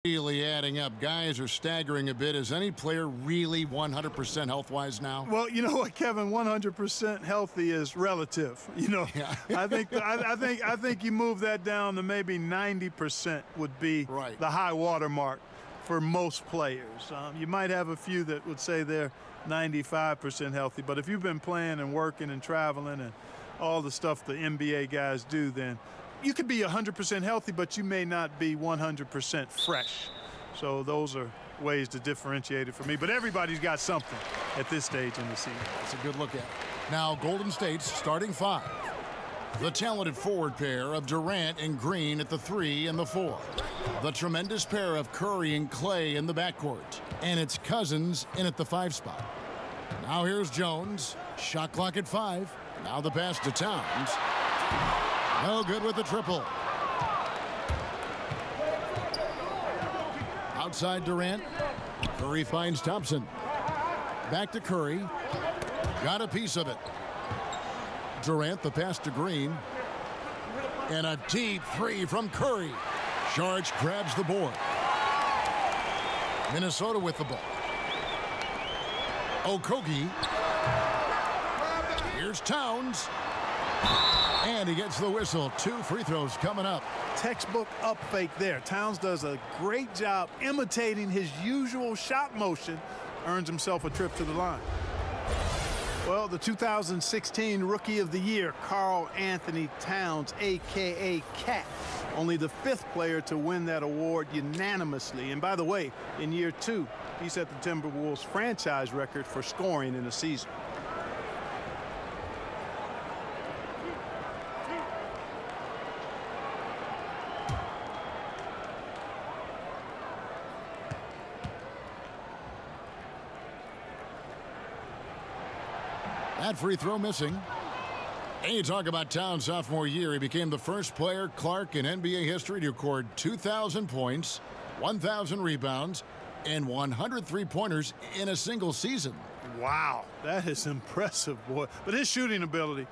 Really adding up. Guys are staggering a bit. Is any player really 100% health-wise now? Well, you know what, Kevin? 100% healthy is relative. Yeah. I think you move that down to maybe 90% would be right. the high water mark for most players. You might have a few that would say they're 95% healthy, but if you've been playing and working and traveling and all the stuff the NBA guys do, then you could be 100% healthy, but you may not be 100% fresh. So those are ways to differentiate it for me. But everybody's got something at this stage in the season. That's a good look at it. Now, Golden State's starting five. The talented forward pair of Durant and Green at the 3 and the 4. The tremendous pair of Curry and Clay in the backcourt. And it's Cousins in at the 5 spot. Now here's Jones. Shot clock at 5. Now the pass to Towns. No good with the triple. Outside Durant. Curry finds Thompson. Back to Curry. Got a piece of it. Durant, the pass to Green. And a deep 3 from Curry. Sharch grabs the board. Minnesota with the ball. Okogie. Here's Towns. And he gets the whistle. 2 free throws coming up. Textbook up fake there. Towns does a great job imitating his usual shot motion. Earns himself a trip to the line. Well, the 2016 Rookie of the Year, Karl Anthony Towns, a.k.a. Cat. Only the 5th player to win that award unanimously. And by the way, in year 2, he set the Timberwolves franchise record for scoring in a season. That free throw missing. And you talk about Towns' sophomore year. He became the first player, Clark, in NBA history to record 2,000 points, 1,000 rebounds, and 100 three-pointers in a single season. Wow, that is impressive, boy. But his shooting ability,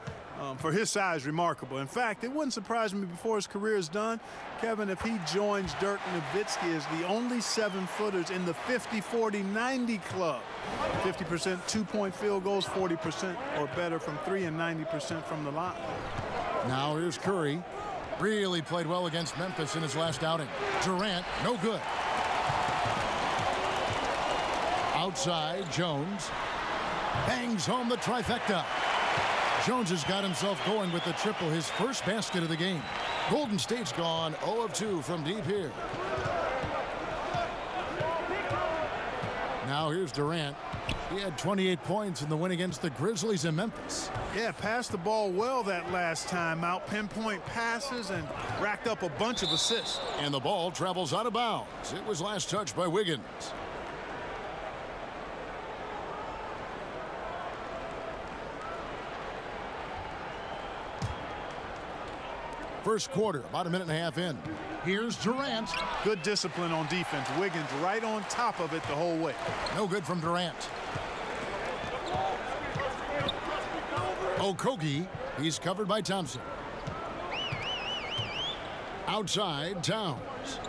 for his size, remarkable. In fact, it wouldn't surprise me before his career is done, Kevin, if he joins Dirk Nowitzki as the only 7-footers in the 50-40-90 club. 50% 2-point field goals, 40% or better from 3, and 90% from the line. Now here's Curry. Really played well against Memphis in his last outing. Durant, no good. Outside, Jones. Bangs home the trifecta. Jones has got himself going with the triple, his first basket of the game. Golden State's gone 0 of 2 from deep here. Now here's Durant. He had 28 points in the win against the Grizzlies in Memphis. Yeah, passed the ball well that last time out. Pinpoint passes and racked up a bunch of assists. And the ball travels out of bounds. It was last touched by Wiggins. First quarter, about a minute and a half in. Here's Durant. Good discipline on defense. Wiggins right on top of it the whole way. No good from Durant. Okogie, he's covered by Thompson. Outside, Towns.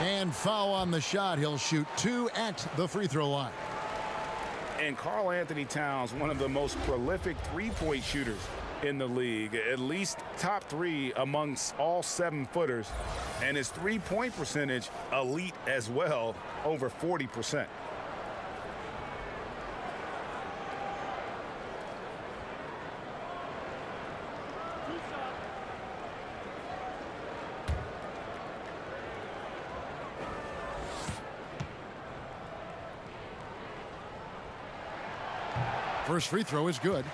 And foul on the shot. He'll shoot 2 at the free throw line. And Karl Anthony Towns, one of the most prolific three-point shooters in the league, at least top 3 amongst all 7-footers, and his three-point percentage elite as well, over 40%. First free throw is good.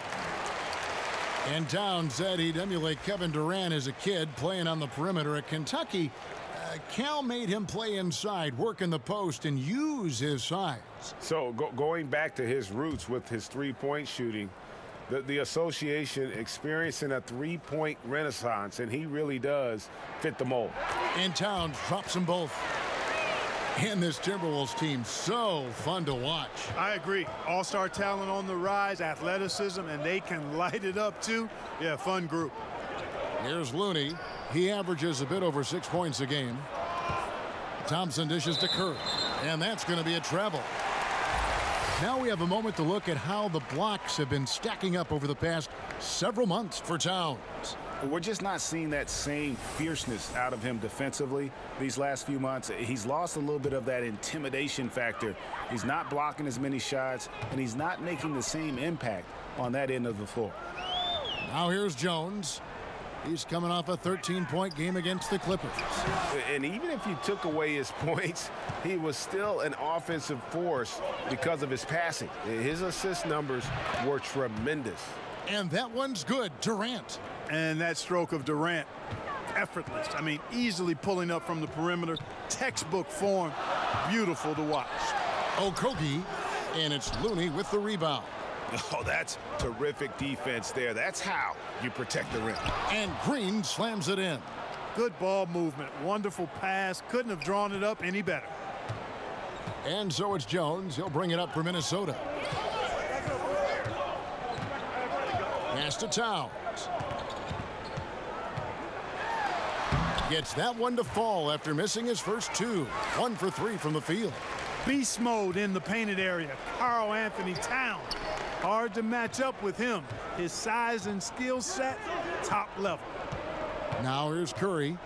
And Towns said he'd emulate Kevin Durant as a kid playing on the perimeter at Kentucky. Cal made him play inside, work in the post, and use his size. So going back to his roots with his three-point shooting, the association experiencing a three-point renaissance, and he really does fit the mold. And Towns drops them both. And this Timberwolves team, so fun to watch. I agree. All-star talent on the rise, athleticism, and they can light it up too. Yeah, fun group. Here's Looney. He averages a bit over 6 points a game. Thompson dishes to Curry, and that's going to be a travel. Now we have a moment to look at how the blocks have been stacking up over the past several months for Towns. We're just not seeing that same fierceness out of him defensively these last few months. He's lost a little bit of that intimidation factor. He's not blocking as many shots, and he's not making the same impact on that end of the floor. Now here's Jones. He's coming off a 13-point game against the Clippers. And even if you took away his points, he was still an offensive force because of his passing. His assist numbers were tremendous. And that one's good. Durant. And that stroke of Durant, effortless. I mean, easily pulling up from the perimeter. Textbook form. Beautiful to watch. Okogie, and it's Looney with the rebound. Oh, that's terrific defense there. That's how you protect the rim. And Green slams it in. Good ball movement. Wonderful pass. Couldn't have drawn it up any better. And so it's Jones. He'll bring it up for Minnesota. Pass to Towns. Gets that one to fall after missing his first two. 1 for 3 from the field. Beast mode in the painted area. Karl Anthony Towns. Hard to match up with him. His size and skill set, top level. Now here's Curry.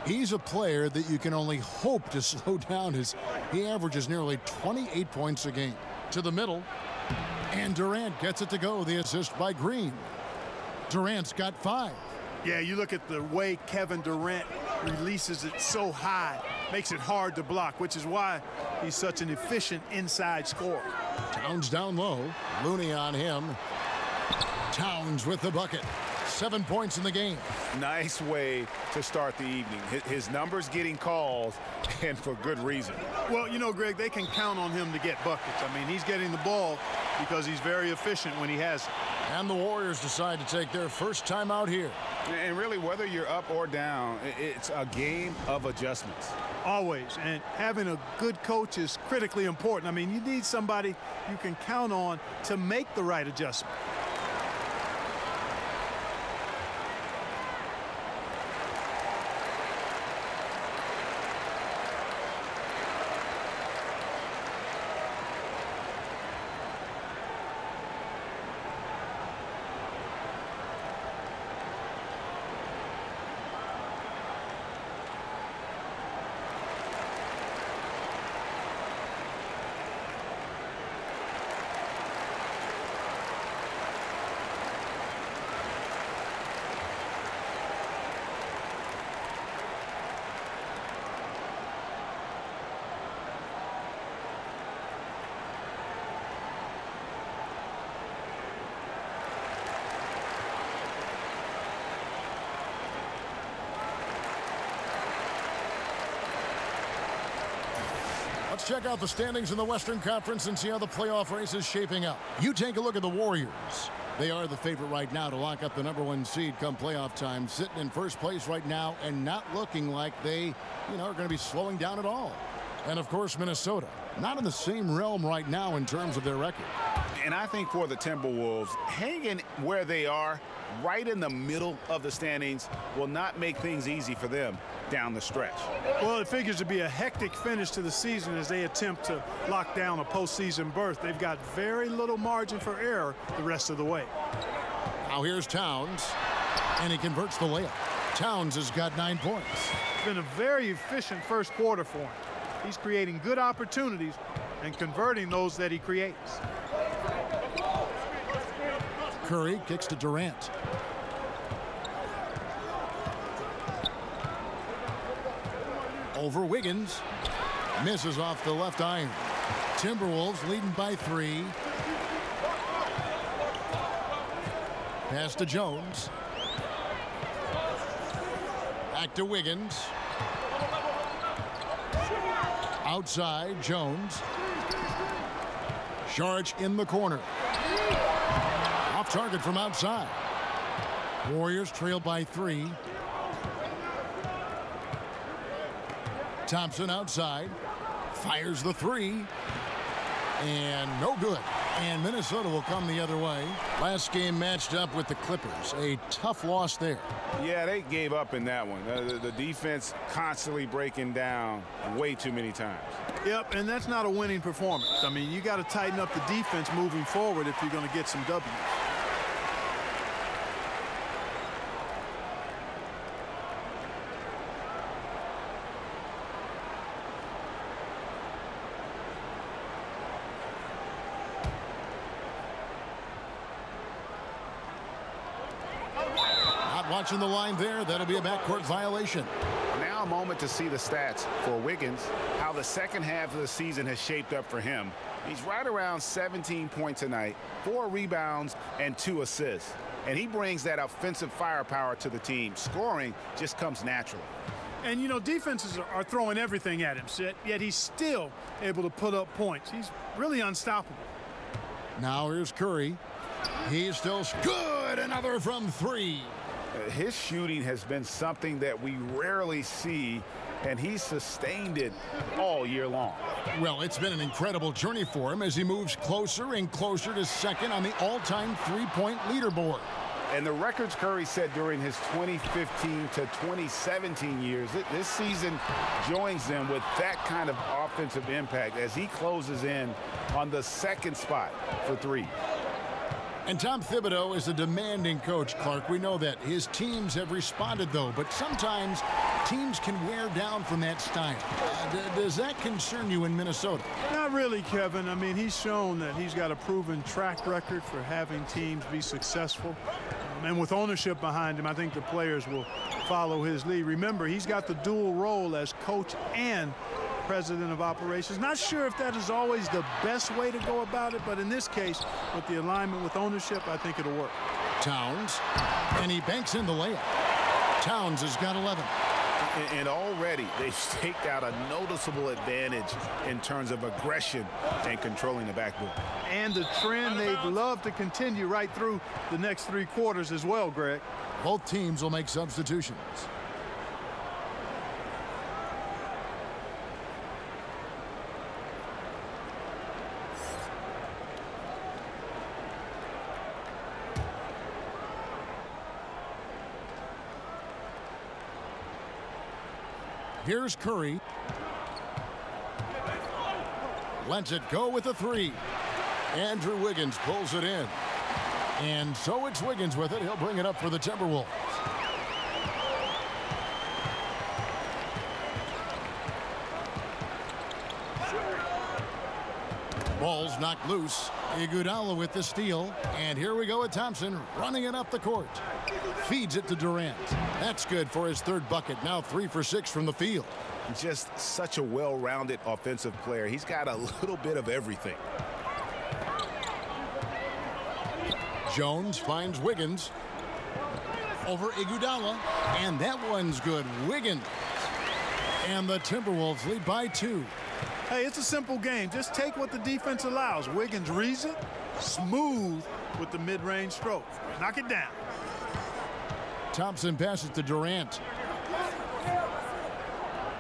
He's a player that you can only hope to slow down as he averages nearly 28 points a game. To the middle. And Durant gets it to go. The assist by Green. Durant's got 5. Yeah, you look at the way Kevin Durant releases it so high. Makes it hard to block, which is why he's such an efficient inside scorer. Towns down low. Looney on him. Towns with the bucket. 7 points in the game. Nice way to start the evening. His numbers getting calls, and for good reason. Well, you know, Greg, they can count on him to get buckets. I mean, he's getting the ball because he's very efficient when he has it. And the Warriors decide to take their first time out here. And really, whether you're up or down, it's a game of adjustments. Always. And having a good coach is critically important. I mean, you need somebody you can count on to make the right adjustment. Let's check out the standings in the Western Conference and see how the playoff race is shaping up. You take a look at the Warriors. They are the favorite right now to lock up the #1 seed come playoff time, sitting in first place right now and not looking like they, are going to be slowing down at all. And, of course, Minnesota, not in the same realm right now in terms of their record. And I think for the Timberwolves, hanging where they are, right in the middle of the standings, will not make things easy for them down the stretch. Well, it figures to be a hectic finish to the season as they attempt to lock down a postseason berth. They've got very little margin for error the rest of the way. Now here's Towns, and he converts the layup. Towns has got 9 points. It's been a very efficient first quarter for him. He's creating good opportunities and converting those that he creates. Curry kicks to Durant. Over Wiggins. Misses off the left iron. Timberwolves leading by 3. Pass to Jones. Back to Wiggins. Outside, Jones. Saric in the corner. Off target from outside. Warriors trail by 3. Thompson outside. Fires the 3. And no good. And Minnesota will come the other way. Last game matched up with the Clippers. A tough loss there. Yeah, they gave up in that one. The defense constantly breaking down way too many times. Yep, and that's not a winning performance. I mean, you got to tighten up the defense moving forward if you're going to get some W's. Not watching the line there. That'll be a backcourt violation. Now a moment to see the stats for Wiggins, how the second half of the season has shaped up for him. He's right around 17 points a night, 4 rebounds, and 2 assists. And he brings that offensive firepower to the team. Scoring just comes naturally. And, you know, defenses are throwing everything at him, yet he's still able to put up points. He's really unstoppable. Now here's Curry. He's still good. Another from 3. His shooting has been something that we rarely see, and he's sustained it all year long. Well, it's been an incredible journey for him as he moves closer and closer to second on the all-time three-point leaderboard. And the records Curry set during his 2015 to 2017 years, this season joins them with that kind of offensive impact as he closes in on the second spot for 3. And Tom Thibodeau is a demanding coach, Clark. We know that. His teams have responded, though, but sometimes teams can wear down from that style. Does that concern you in Minnesota? Not really, Kevin. I mean, he's shown that he's got a proven track record for having teams be successful. And with ownership behind him, I think the players will follow his lead. Remember, he's got the dual role as coach and president of operations. Not sure if that is always the best way to go about it, but in this case, with the alignment with ownership, I think it'll work. Towns, and he banks in the layup. Towns has got 11. And already they've staked out a noticeable advantage in terms of aggression and controlling the backboard. And the trend they'd love to continue right through the next 3 quarters as well, Greg. Both teams will make substitutions. Here's Curry. Lets it go with a 3. Andrew Wiggins pulls it in. And so it's Wiggins with it. He'll bring it up for the Timberwolves. Ball's knocked loose. Iguodala with the steal. And here we go with Thompson running it up the court. Feeds it to Durant. That's good for his 3rd bucket. Now 3 for 6 from the field. Just such a well-rounded offensive player. He's got a little bit of everything. Jones finds Wiggins over Iguodala, and that one's good. Wiggins. And the Timberwolves lead by 2. Hey, it's a simple game. Just take what the defense allows. Wiggins reads it, smooth with the mid-range stroke. Knock it down. Thompson passes to Durant.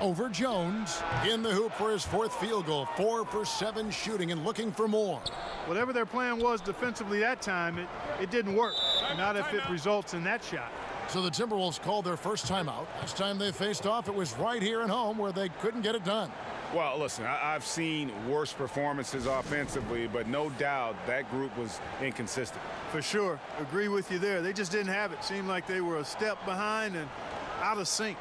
Over Jones. In the hoop for his 4th field goal. 4 for 7 shooting and looking for more. Whatever their plan was defensively that time, it didn't work. Not if it results in that shot. So the Timberwolves called their first timeout. Last time they faced off, it was right here at home where they couldn't get it done. Well, listen, I've seen worse performances offensively, but no doubt that group was inconsistent. For sure. Agree with you there. They just didn't have it. Seemed like they were a step behind and out of sync.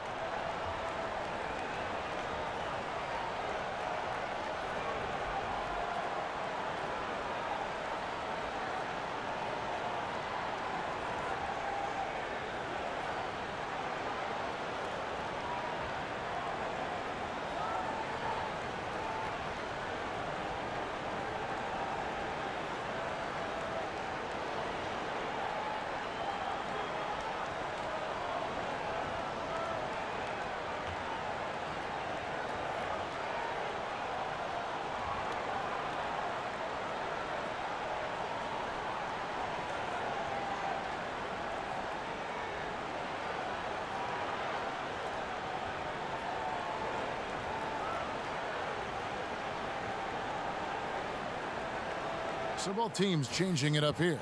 So both teams changing it up here.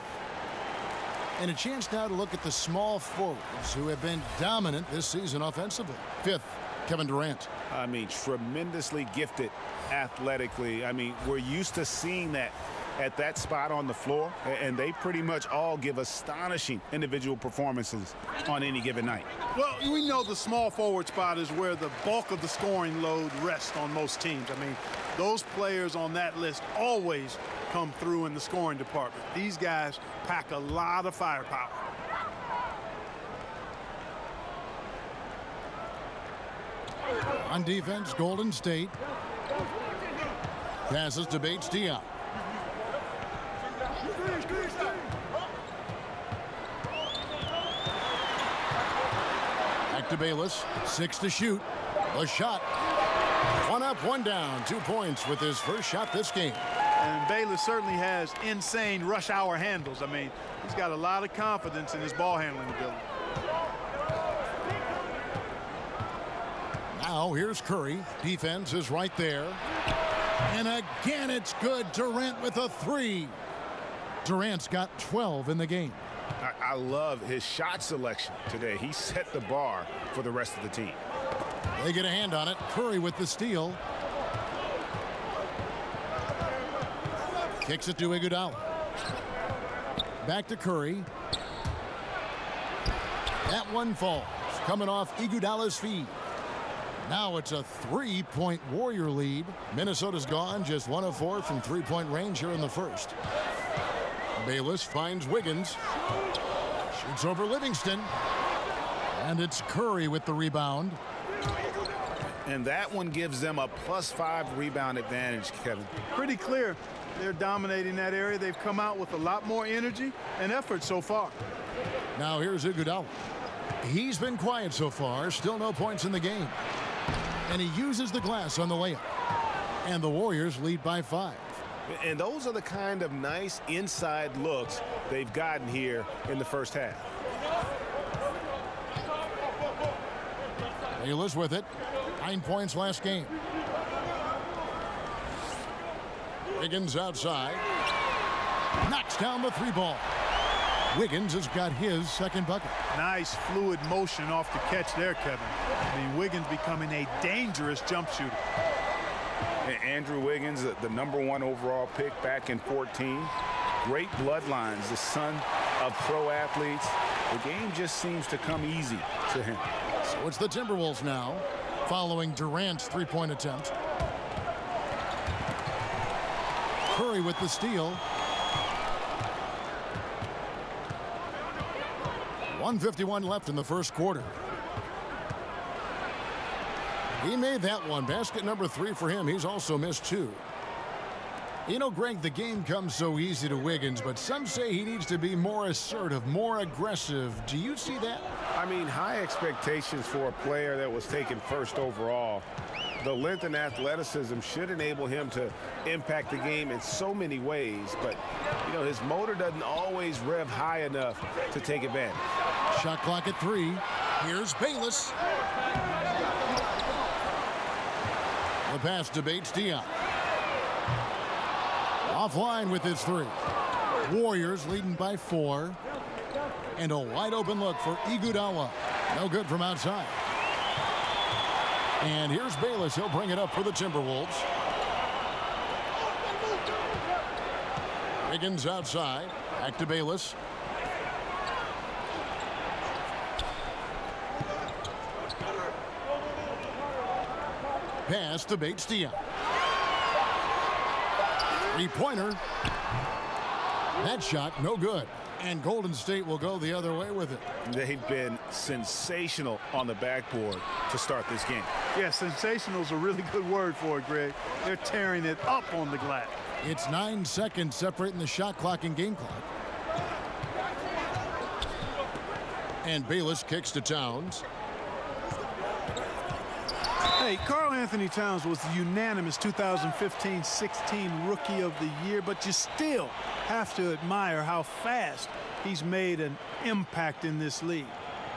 And a chance now to look at the small forwards who have been dominant this season offensively. Fifth, Kevin Durant. I mean, tremendously gifted athletically. I mean, we're used to seeing that at that spot on the floor, and they pretty much all give astonishing individual performances on any given night. Well, we know the small forward spot is where the bulk of the scoring load rests on most teams. I mean, those players on that list always come through in the scoring department. These guys pack a lot of firepower. On defense, Golden State passes to Bates-Diop. Back to Bayless, 6 to shoot. The shot, 1 up, 1 down, 2 points with his first shot this game. And Bayless certainly has insane rush hour handles. I mean, he's got a lot of confidence in his ball handling ability. Now here's Curry. Defense is right there. And again, it's good. Durant with a 3. Durant's got 12 in the game. I love his shot selection today. He set the bar for the rest of the team. They get a hand on it. Curry with the steal. Kicks it to Iguodala. Back to Curry. That one falls. Coming off Iguodala's feet. Now it's a 3-point Warrior lead. Minnesota's gone just 1 of 4 from 3-point range here in the first. Bayless finds Wiggins. Shoots over Livingston. And it's Curry with the rebound. And that one gives them a +5 rebound advantage, Kevin. Pretty clear. They're dominating that area. They've come out with a lot more energy and effort so far. Now here's Iguodala. He's been quiet so far. Still no points in the game. And he uses the glass on the layup. And the Warriors lead by 5. And those are the kind of nice inside looks they've gotten here in the first half. Bayless with it. 9 points last game. Wiggins outside. Knocks down the 3 ball. Wiggins has got his second bucket. Nice fluid motion off the catch there, Kevin. I mean, Wiggins becoming a dangerous jump shooter. And Andrew Wiggins, the #1 overall pick back in 14. Great bloodlines, the son of pro athletes. The game just seems to come easy to him. So it's the Timberwolves now, following Durant's 3-point attempt. Curry with the steal. 1:51 left in the first quarter. He made that one. Basket number 3 for him. He's also missed 2. You know, Greg, the game comes so easy to Wiggins, but some say he needs to be more assertive, more aggressive. Do you see that? I mean, high expectations for a player that was taken first overall. The length and athleticism should enable him to impact the game in so many ways, but, you know, his motor doesn't always rev high enough to take advantage. Shot clock at 3. Here's Bayless. The pass to Bates-Diop. Offline with his 3. Warriors leading by 4. And a wide open look for Iguodala. No good from outside. And here's Bayless. He'll bring it up for the Timberwolves. Wiggins outside. Back to Bayless. Pass to Bates-Diop. 3-pointer. That shot, no good. And Golden State will go the other way with it. They've been sensational on the backboard to start this game. Yeah, sensational is a really good word for it, Greg. They're tearing it up on the glass. It's 9 seconds separating the shot clock and game clock. And Bayless kicks to Towns. Hey, Karl Anthony Towns was the unanimous 2015-16 Rookie of the Year, but you still have to admire how fast he's made an impact in this league.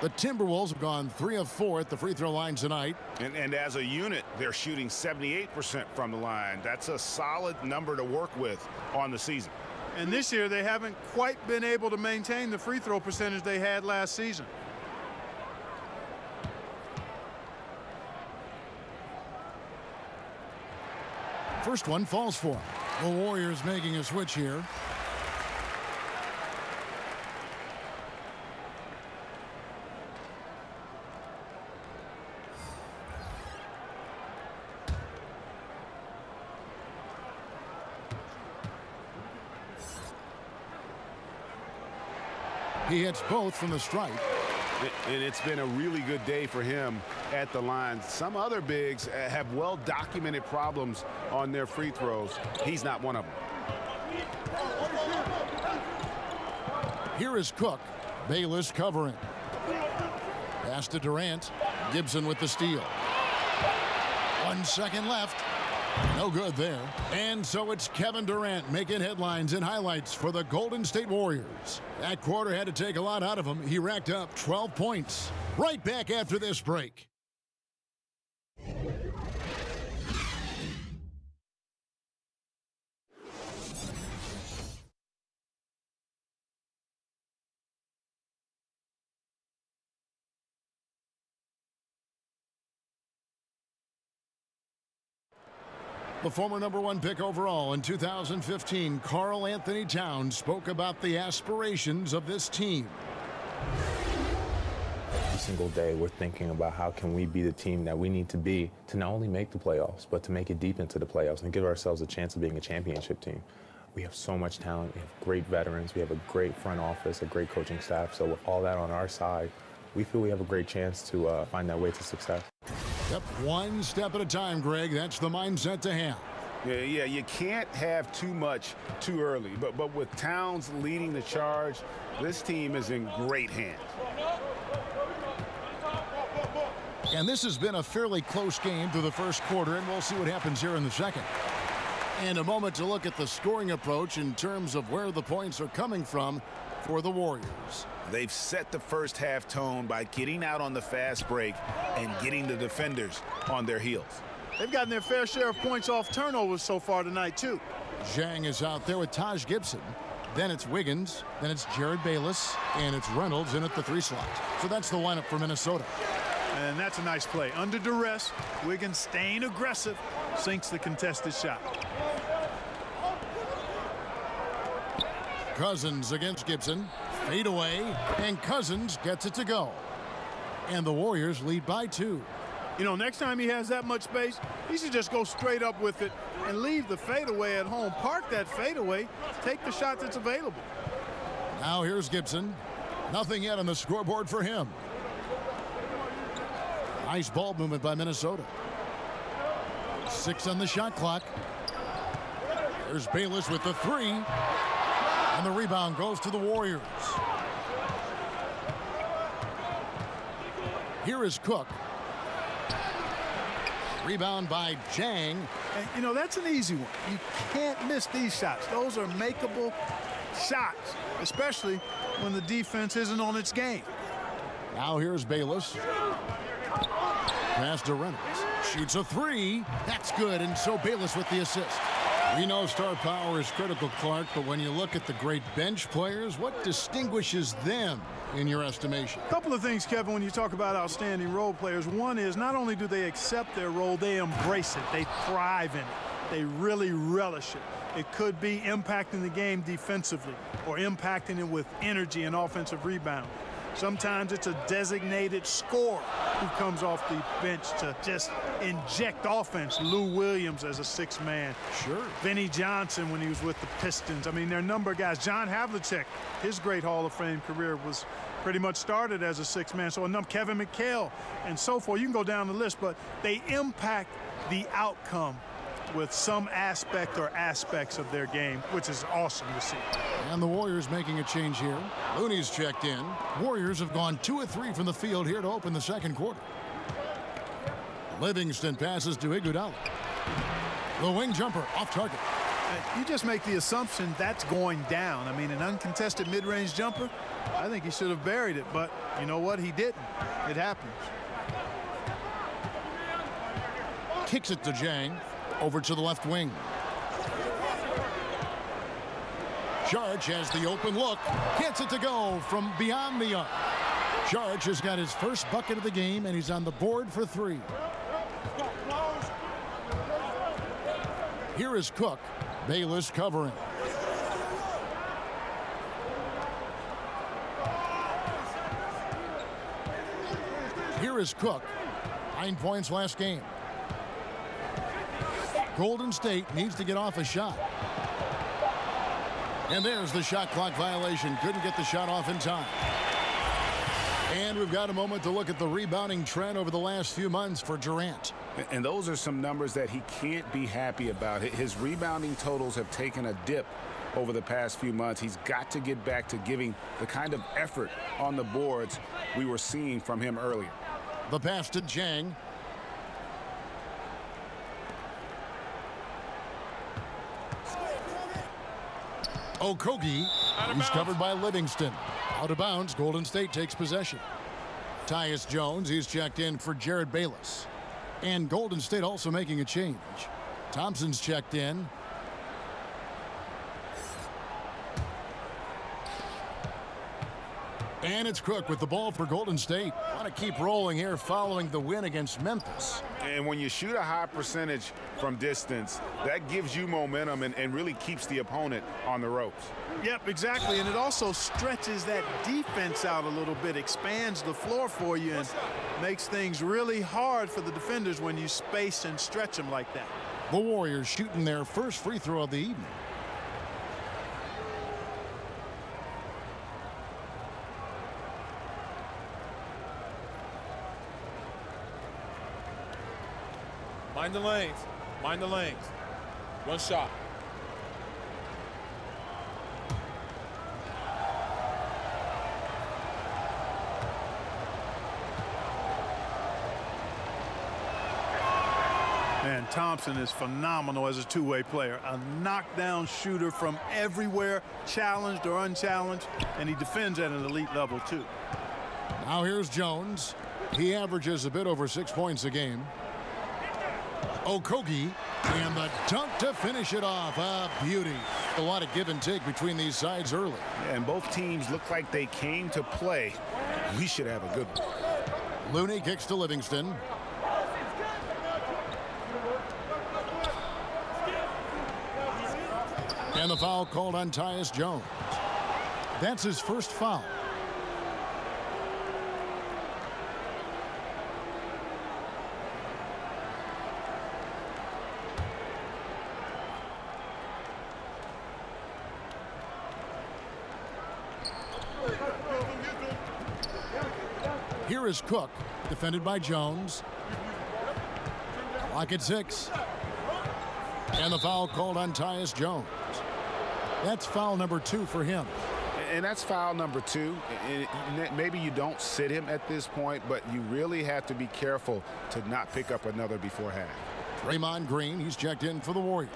The Timberwolves have gone 3 of 4 at the free throw line tonight. And as a unit, they're shooting 78% from the line. That's a solid number to work with on the season. And this year, they haven't quite been able to maintain the free throw percentage they had last season. First one falls for him. The Warriors making a switch here. He hits both from the stripe. And it's been a really good day for him at the line. Some other bigs have well-documented problems on their free throws. He's not one of them. Here is Cook. Bayless covering. Pass to Durant. Gibson with the steal. 1 second left. No good there. And so it's Kevin Durant making headlines and highlights for the Golden State Warriors. That quarter had to take a lot out of him. He racked up 12 points. Right back after this break. The former #1 pick overall in 2015, Karl Anthony Towns, spoke about the aspirations of this team. Every single day we're thinking about how can we be the team that we need to be to not only make the playoffs, but to make it deep into the playoffs and give ourselves a chance of being a championship team. We have so much talent. We have great veterans. We have a great front office, a great coaching staff. So with all that on our side, we feel we have a great chance to find that way to success. Yep, one step at a time, Greg. That's the mindset to have. Yeah, you can't have too much too early. But with Towns leading the charge, this team is in great hands. And this has been a fairly close game through the first quarter, and we'll see what happens here in the second. And a moment to look at the scoring approach in terms of where the points are coming from for the Warriors. They've set the first half tone by getting out on the fast break and getting the defenders on their heels. They've gotten their fair share of points off turnovers so far tonight, too. Zhang is out there with Taj Gibson. Then it's Wiggins. Then it's Jared Bayless. And it's Reynolds in at the 3 slot. So that's the lineup for Minnesota. And that's a nice play. Under duress, Wiggins staying aggressive, sinks the contested shot. Cousins against Gibson. Fade away, and Cousins gets it to go. And the Warriors lead by 2. You know, next time he has that much space, he should just go straight up with it and leave the fadeaway at home. Park that fadeaway, take the shot that's available. Now here's Gibson. Nothing yet on the scoreboard for him. Nice ball movement by Minnesota. 6 on the shot clock. There's Bayless with the 3. And the rebound goes to the Warriors. Here is Cook. Rebound by Zhang. And, you know, that's an easy one. You can't miss these shots. Those are makeable shots, especially when the defense isn't on its game. Now here's Bayless. Pass to Reynolds. Shoots a 3. That's good, and so Bayless with the assist. We know star power is critical, Clark, but when you look at the great bench players, what distinguishes them in your estimation? A couple of things, Kevin, when you talk about outstanding role players. One is not only do they accept their role, they embrace it. They thrive in it. They really relish it. It could be impacting the game defensively or impacting it with energy and offensive rebound. Sometimes it's a designated scorer who comes off the bench to just inject offense. Lou Williams as a 6th man. Sure. Vinnie Johnson when he was with the Pistons. I mean, there are a number of guys. John Havlicek, his great Hall of Fame career was pretty much started as a 6th man. So Kevin McHale and so forth. You can go down the list, but they impact the outcome with some aspect or aspects of their game, which is awesome to see. And the Warriors making a change here. Looney's checked in. Warriors have gone 2 of 3 from the field here to open the second quarter. Livingston passes to Iguodala. The wing jumper off target. You just make the assumption that's going down. I mean, an uncontested mid-range jumper, I think he should have buried it, but you know what? He didn't. It happens. Kicks it to Zhang. Over to the left wing. Sharge has the open look. Gets it to go from beyond the arc. Sharge has got his first bucket of the game, and he's on the board for 3. Here is Cook. Bayless covering. Here is Cook. 9 points last game. Golden State needs to get off a shot. And there's the shot clock violation. Couldn't get the shot off in time. And we've got a moment to look at the rebounding trend over the last few months for Durant. And those are some numbers that he can't be happy about. His rebounding totals have taken a dip over the past few months. He's got to get back to giving the kind of effort on the boards we were seeing from him earlier. The pass to Jang. Okogie. He's covered by Livingston. Out of bounds. Golden State takes possession. Tyus Jones. He's checked in for Jared Bayless. And Golden State also making a change. Thompson's checked in. And it's Cook with the ball for Golden State. Want to keep rolling here following the win against Memphis. And when you shoot a high percentage from distance, that gives you momentum and really keeps the opponent on the ropes. Yep, exactly. And it also stretches that defense out a little bit, expands the floor for you, and makes things really hard for the defenders when you space and stretch them like that. The Warriors shooting their first free throw of the evening. Mind the lanes. Mind the lanes. One shot. Man, Thompson is phenomenal as a two-way player. A knockdown shooter from everywhere, challenged or unchallenged, and he defends at an elite level, too. Now here's Jones. He averages a bit over 6 points a game. Okogie, and the dunk to finish it off. A beauty. A lot of give and take between these sides early. And both teams look like they came to play. We should have a good one. Looney kicks to Livingston. And the foul called on Tyus Jones. That's his first foul. Here is Cook, defended by Jones. Clock at 6. And the foul called on Tyus Jones. That's foul number 2 for him. And that's foul number 2. And maybe you don't sit him at this point, but you really have to be careful to not pick up another before half. Draymond Green, he's checked in for the Warriors.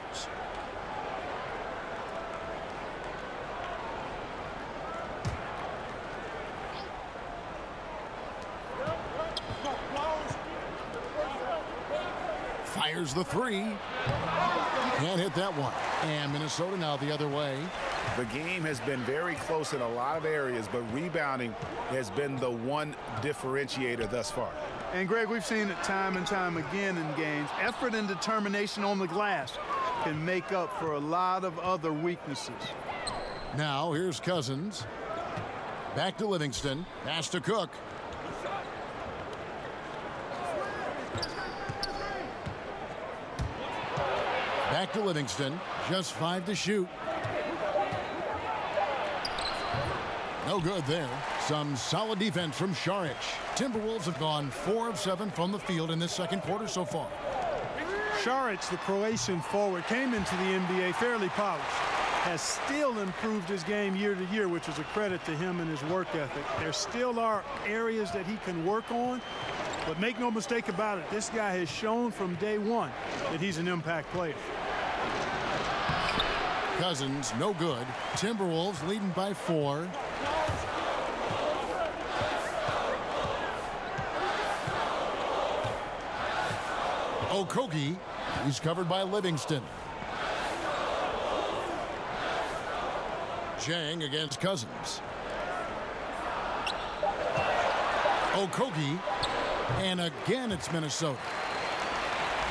Fires the 3. Can't hit that one. And Minnesota now the other way. The game has been very close in a lot of areas, but rebounding has been the one differentiator thus far. And, Greg, we've seen it time and time again in games. Effort and determination on the glass can make up for a lot of other weaknesses. Now here's Cousins. Back to Livingston. Pass to Cook. Back to Livingston. Just 5 to shoot. No good there. Some solid defense from Saric. Timberwolves have gone 4 of 7 from the field in this second quarter so far. Saric, the Croatian forward, came into the NBA fairly polished. Has still improved his game year to year, which is a credit to him and his work ethic. There still are areas that he can work on, but make no mistake about it, this guy has shown from day one that he's an impact player. Cousins, no good. Timberwolves leading by 4. Okogie, he's covered by Livingston. Jang against Cousins. Okogie. And again, it's Minnesota.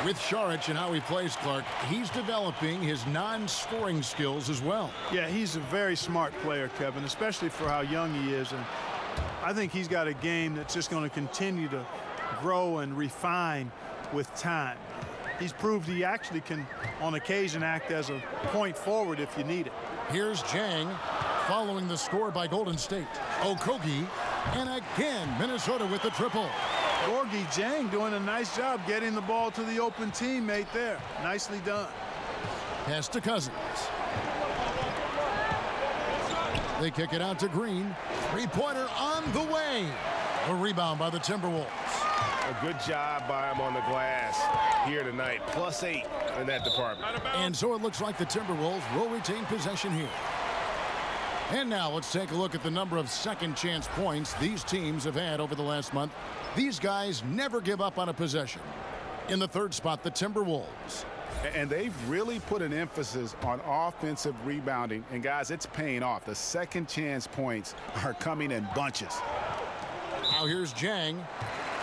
With Saric and how he plays, Clark, he's developing his non-scoring skills as well. Yeah, he's a very smart player, Kevin, especially for how young he is. And I think he's got a game that's just going to continue to grow and refine with time. He's proved he actually can, on occasion, act as a point forward if you need it. Here's Jang following the score by Golden State. Okogie, and again, Minnesota with the triple. Gorgie Jang doing a nice job getting the ball to the open teammate there. Nicely done. Pass to Cousins. They kick it out to Green. Three-pointer on the way. A rebound by the Timberwolves. A good job by him on the glass here tonight. +8 in that department. And so it looks like the Timberwolves will retain possession here. And now let's take a look at the number of second chance points these teams have had over the last month. These guys never give up on a possession. In the third spot, the Timberwolves. And they've really put an emphasis on offensive rebounding. And, guys, it's paying off. The second chance points are coming in bunches. Now here's Jang.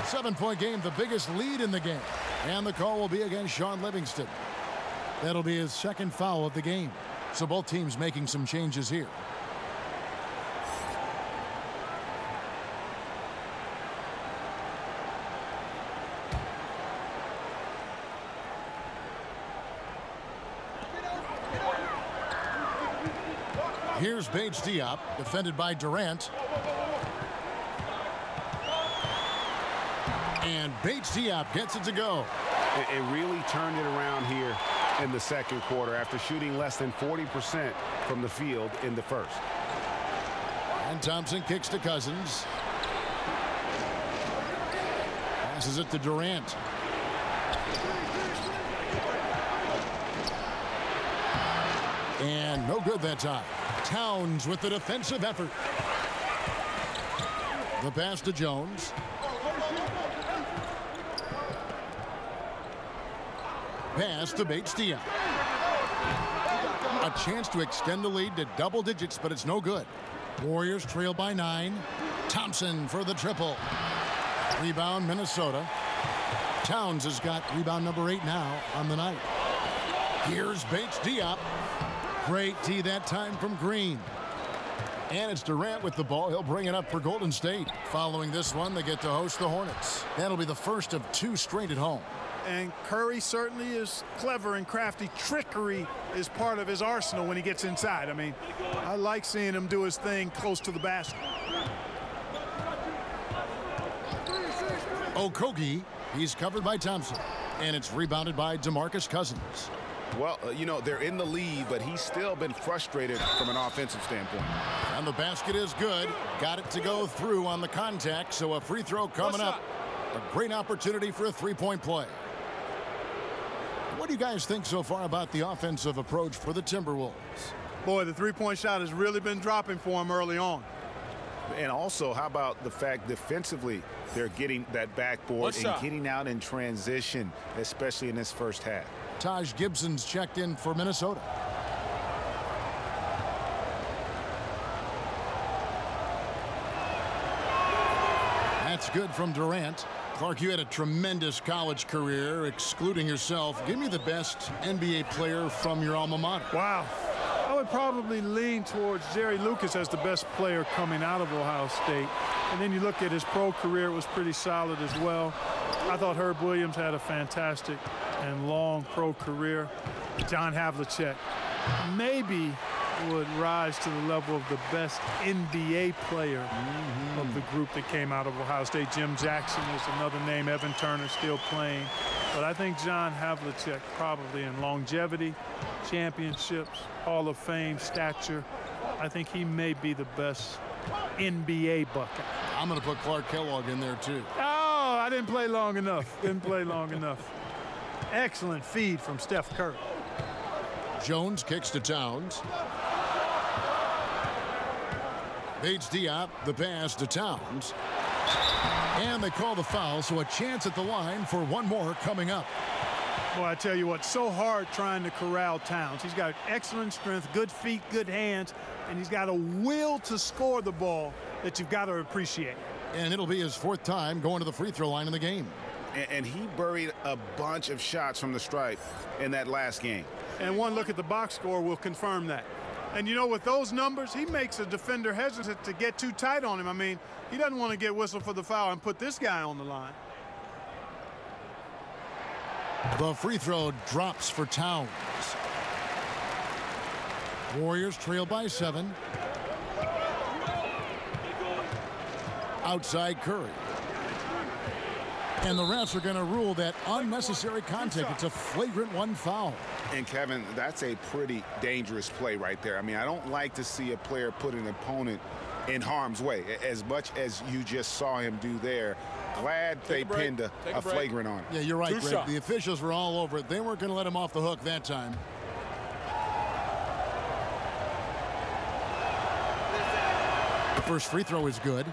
7-point game, the biggest lead in the game. And the call will be against Sean Livingston. That'll be his second foul of the game. So both teams making some changes here. Here's Bates Diop, defended by Durant. And Bates Diop gets it to go. It really turned it around here in the second quarter after shooting less than 40% from the field in the first. And Thompson kicks to Cousins. Passes it to Durant. And no good that time. Towns with the defensive effort. The pass to Jones. Pass to Bates Diop. A chance to extend the lead to double digits, but it's no good. Warriors trail by 9. Thompson for the triple. Rebound, Minnesota. Towns has got rebound number 8 now on the night. Here's Bates Diop. Great D that time from Green. And it's Durant with the ball. He'll bring it up for Golden State. Following this one, they get to host the Hornets. That'll be the first of 2 straight at home. And Curry certainly is clever and crafty. Trickery is part of his arsenal when he gets inside. I mean, I like seeing him do his thing close to the basket. Okogie, he's covered by Thompson. And it's rebounded by DeMarcus Cousins. Well, you know, they're in the lead, but he's still been frustrated from an offensive standpoint. And the basket is good. Got it to go through on the contact, so a free throw coming up. A great opportunity for a three-point play. What do you guys think so far about the offensive approach for the Timberwolves? Boy, the three-point shot has really been dropping for him early on. And also, how about the fact defensively they're getting that backboard and getting out in transition, especially in this first half. Taj Gibson's checked in for Minnesota. That's good from Durant. Clark, you had a tremendous college career, excluding yourself. Give me the best NBA player from your alma mater. Wow. I would probably lean towards Jerry Lucas as the best player coming out of Ohio State. And then you look at his pro career, it was pretty solid as well. I thought Herb Williams had a fantastic and long pro career. John Havlicek maybe would rise to the level of the best NBA player of the group that came out of Ohio State. Jim Jackson is another name. Evan Turner still playing. But I think John Havlicek probably in longevity, championships, Hall of Fame, stature. I think he may be the best NBA Buckeye. I'm going to put Clark Kellogg in there too. Oh, I didn't play long enough. Didn't play long enough. Excellent feed from Steph Curry. Jones kicks to Towns. Bates Diop, the pass to Towns. And they call the foul, so a chance at the line for one more coming up. Boy, I tell you what, so hard trying to corral Towns. He's got excellent strength, good feet, good hands, and he's got a will to score the ball that you've got to appreciate. And it'll be his 4th time going to the free throw line in the game. And he buried a bunch of shots from the stripe in that last game. And one look at the box score will confirm that. And you know, with those numbers, he makes a defender hesitant to get too tight on him. I mean, he doesn't want to get whistled for the foul and put this guy on the line. The free throw drops for Towns. Warriors trail by 7. Outside Curry. And the refs are going to rule that unnecessary contact. It's a flagrant 1 foul. And Kevin, that's a pretty dangerous play right there. I mean, I don't like to see a player put an opponent in harm's way as much as you just saw him do there. Glad they pinned a flagrant on him. Yeah, you're right, Greg. Shot. The officials were all over it. They weren't going to let him off the hook that time. The first free throw is good.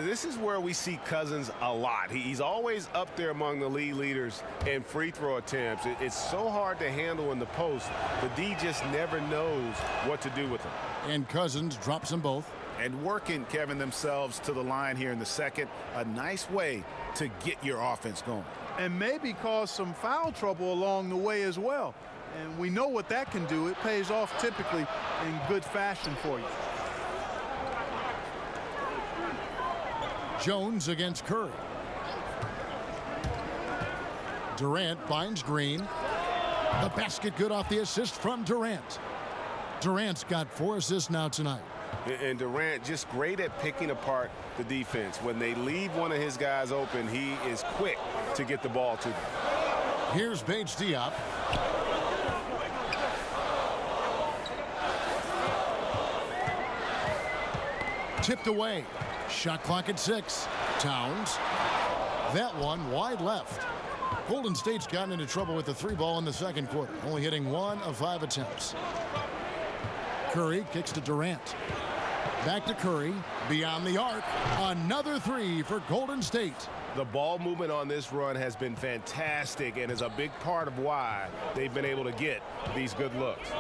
This is where we see Cousins a lot. He's always up there among the league leaders in free throw attempts. It's so hard to handle in the post. The D just never knows what to do with him. And Cousins drops them both. And working, Kevin, themselves to the line here in the second. A nice way to get your offense going. And maybe cause some foul trouble along the way as well. And we know what that can do. It pays off typically in good fashion for you. Jones against Curry. Durant finds Green. The basket good off the assist from Durant. Durant's got 4 assists now tonight. And Durant just great at picking apart the defense. When they leave one of his guys open, he is quick to get the ball to them. Here's Paige Diop. Tipped away. Shot clock at 6. Towns. That one wide left. Golden State's gotten into trouble with the 3 ball in the second quarter, only hitting 1 of 5 attempts. Curry kicks to Durant. Back to Curry. Beyond the arc. Another 3 for Golden State. The ball movement on this run has been fantastic and is a big part of why they've been able to get these good looks.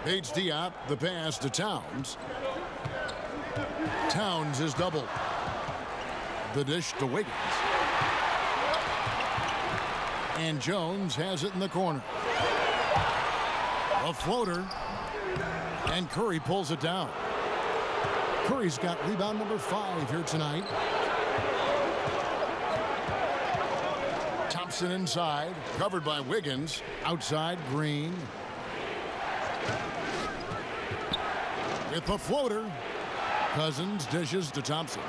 Paige Diop, the pass to Towns. Towns is doubled. The dish to Wiggins. And Jones has it in the corner. A floater. And Curry pulls it down. Curry's got rebound number 5 here tonight. Thompson inside, covered by Wiggins. Outside, Green. With the floater, Cousins dishes to Thompson.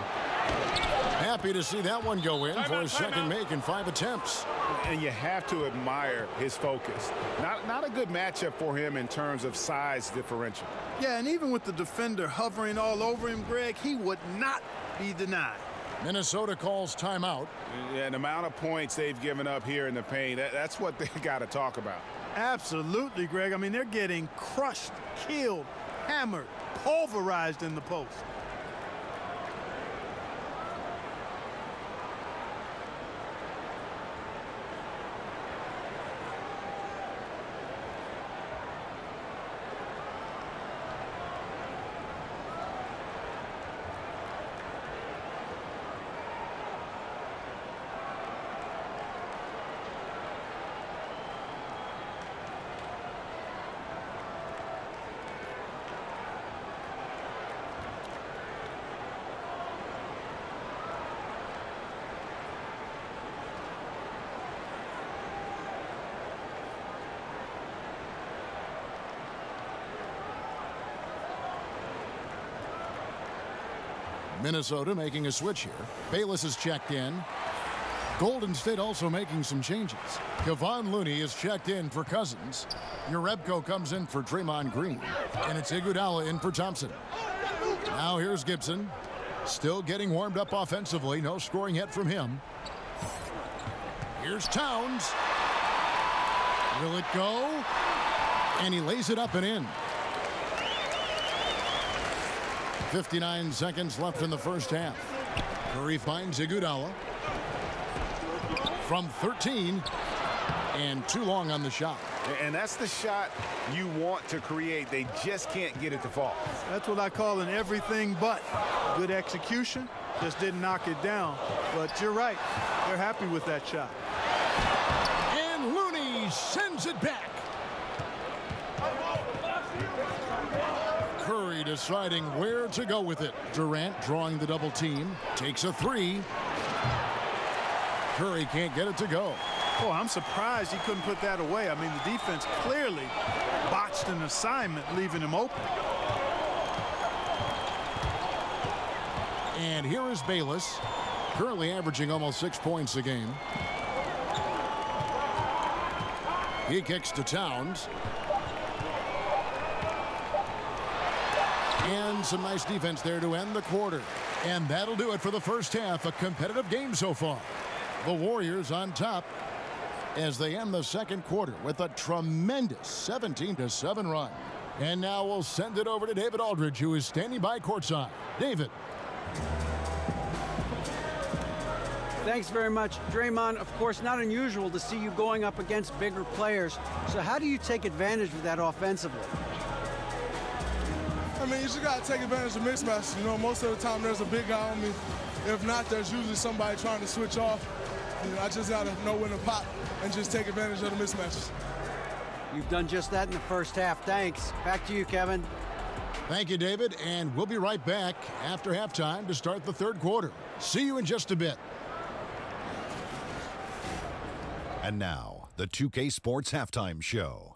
Happy to see that one go in for his second make in 5 attempts. And you have to admire his focus. Not a good matchup for him in terms of size differential. Yeah, and even with the defender hovering all over him, Greg, he would not be denied. Minnesota calls timeout. And the amount of points they've given up here in the paint, that's what they got to talk about. Absolutely, Greg. I mean, they're getting crushed, killed, hammered, pulverized in the post. Minnesota making a switch here. Bayless is checked in. Golden State also making some changes. Kevon Looney is checked in for Cousins. Urebko comes in for Draymond Green. And it's Iguodala in for Thompson. Now here's Gibson. Still getting warmed up offensively. No scoring yet from him. Here's Towns. Will it go? And he lays it up and in. 59 seconds left in the first half. Curry finds Iguodala. from 13, and too long on the shot. And that's the shot you want to create. They just can't get it to fall. That's what I call an everything but. Good execution, just didn't knock it down. But you're right, they're happy with that shot. And Looney sends it back. Curry deciding where to go with it. Durant drawing the double team, takes a three. Curry can't get it to go. Oh, I'm surprised he couldn't put that away. I mean, the defense clearly botched an assignment, leaving him open. And here is Bayless, currently averaging almost 6 points a game. He kicks to Towns. And some nice defense there to end the quarter. And that'll do it for the first half. A competitive game so far. The Warriors on top as they end the second quarter with a tremendous 17-7 run. And now we'll send it over to David Aldridge, who is standing by courtside. David. Thanks very much. Draymond, of course, not unusual to see you going up against bigger players. So how do you take advantage of that offensively? I mean, you just got to take advantage of mismatches. You know, most of the time there's a big guy on me. If not, there's usually somebody trying to switch off. You know, I just got to know when to pop and just take advantage of the mismatches. You've done just that in the first half. Thanks. Back to you, Kevin. Thank you, David. And we'll be right back after halftime to start the third quarter. See you in just a bit. And now, the 2K Sports Halftime Show.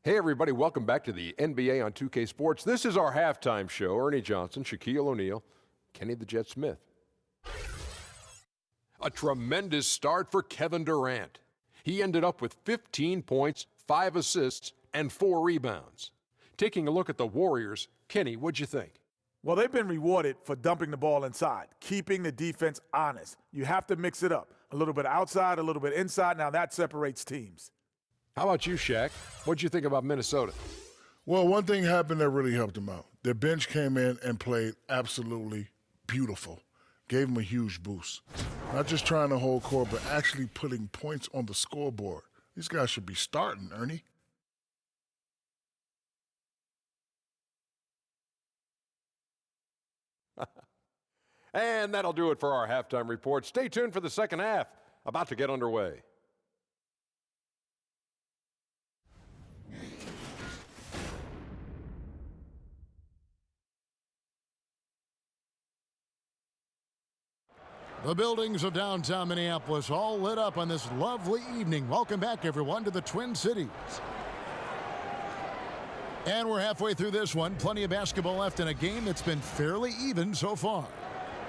Hey, everybody. Welcome back to the NBA on 2K Sports. This is our halftime show. Ernie Johnson, Shaquille O'Neal, Kenny the Jet Smith. A tremendous start for Kevin Durant. He ended up with 15 points, 5 assists, and 4 rebounds. Taking a look at the Warriors, Kenny, what'd you think? Well, they've been rewarded for dumping the ball inside, keeping the defense honest. You have to mix it up. A little bit outside, a little bit inside. Now that separates teams. How about you, Shaq? What'd you think about Minnesota? Well, one thing happened that really helped them out. Their bench came in and played absolutely beautiful. Gave them a huge boost. Not just trying to hold court, but actually putting points on the scoreboard. These guys should be starting, Ernie. And that'll do it for our halftime report. Stay tuned for the second half, about to get underway. The buildings of downtown Minneapolis all lit up on this lovely evening. Welcome back, everyone, to the Twin Cities. And we're halfway through this one. Plenty of basketball left in a game that's been fairly even so far.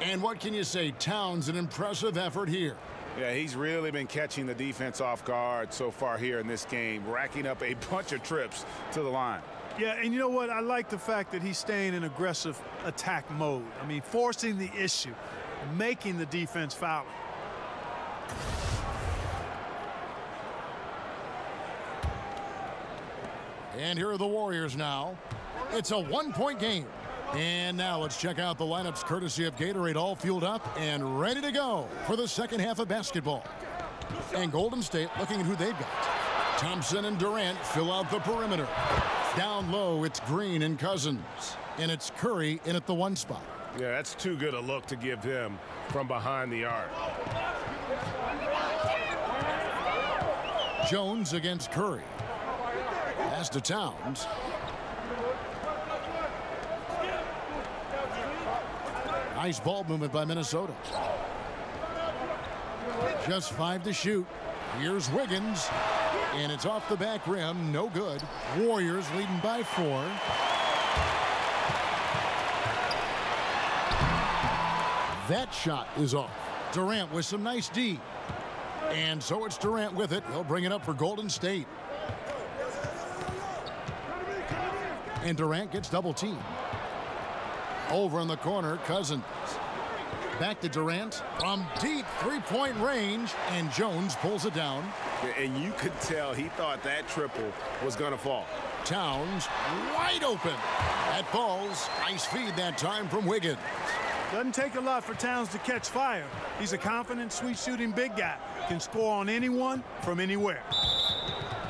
And what can you say? Towns, an impressive effort here. Yeah, he's really been catching the defense off guard so far here in this game, racking up a bunch of trips to the line. Yeah, and you know what? I like the fact that he's staying in aggressive attack mode. I mean, forcing the issue, making the defense foul. And here are the Warriors now. It's a one-point game. And now let's check out the lineups courtesy of Gatorade, all fueled up and ready to go for the second half of basketball. And Golden State looking at who they've got. Thompson and Durant fill out the perimeter. Down low, it's Green and Cousins. And it's Curry in at the one spot. Yeah, that's too good a look to give him from behind the arc. Jones against Curry. Pass to Towns. Nice ball movement by Minnesota. Just 5 to shoot. Here's Wiggins. And it's off the back rim. No good. Warriors leading by 4. That shot is off. Durant with some nice D. And so it's Durant with it. He'll bring it up for Golden State. And Durant gets double teamed. Over in the corner, Cousins. Back to Durant from deep three-point range, and Jones pulls it down. And you could tell he thought that triple was going to fall. Towns wide open. That falls. Nice feed that time from Wiggins. Doesn't take a lot for Towns to catch fire. He's a confident, sweet-shooting big guy. Can score on anyone from anywhere.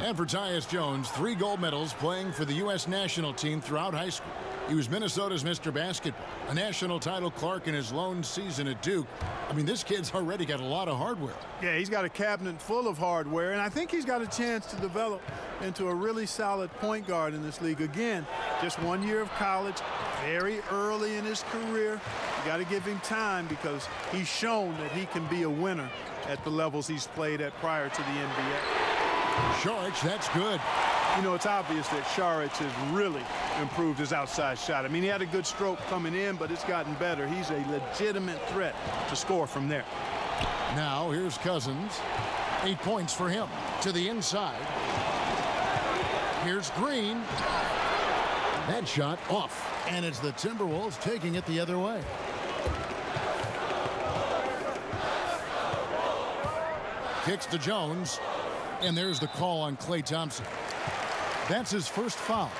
And for Tyus Jones, 3 gold medals playing for the U.S. national team throughout high school. He was Minnesota's Mr. Basketball, a national title Clark in his lone season at Duke. I mean, this kid's already got a lot of hardware. Yeah, he's got a cabinet full of hardware, and I think he's got a chance to develop into a really solid point guard in this league. Again, just 1 year of college, very early in his career. You got to give him time because he's shown that he can be a winner at the levels he's played at prior to the NBA. Saric, that's good. You know, it's obvious that Saric has really improved his outside shot. I mean, he had a good stroke coming in, but it's gotten better. He's a legitimate threat to score from there. Now, here's Cousins. 8 points for him. To the inside. Here's Green. That shot off. And it's the Timberwolves taking it the other way. Kicks to Jones. And there's the call on Klay Thompson. That's his first foul.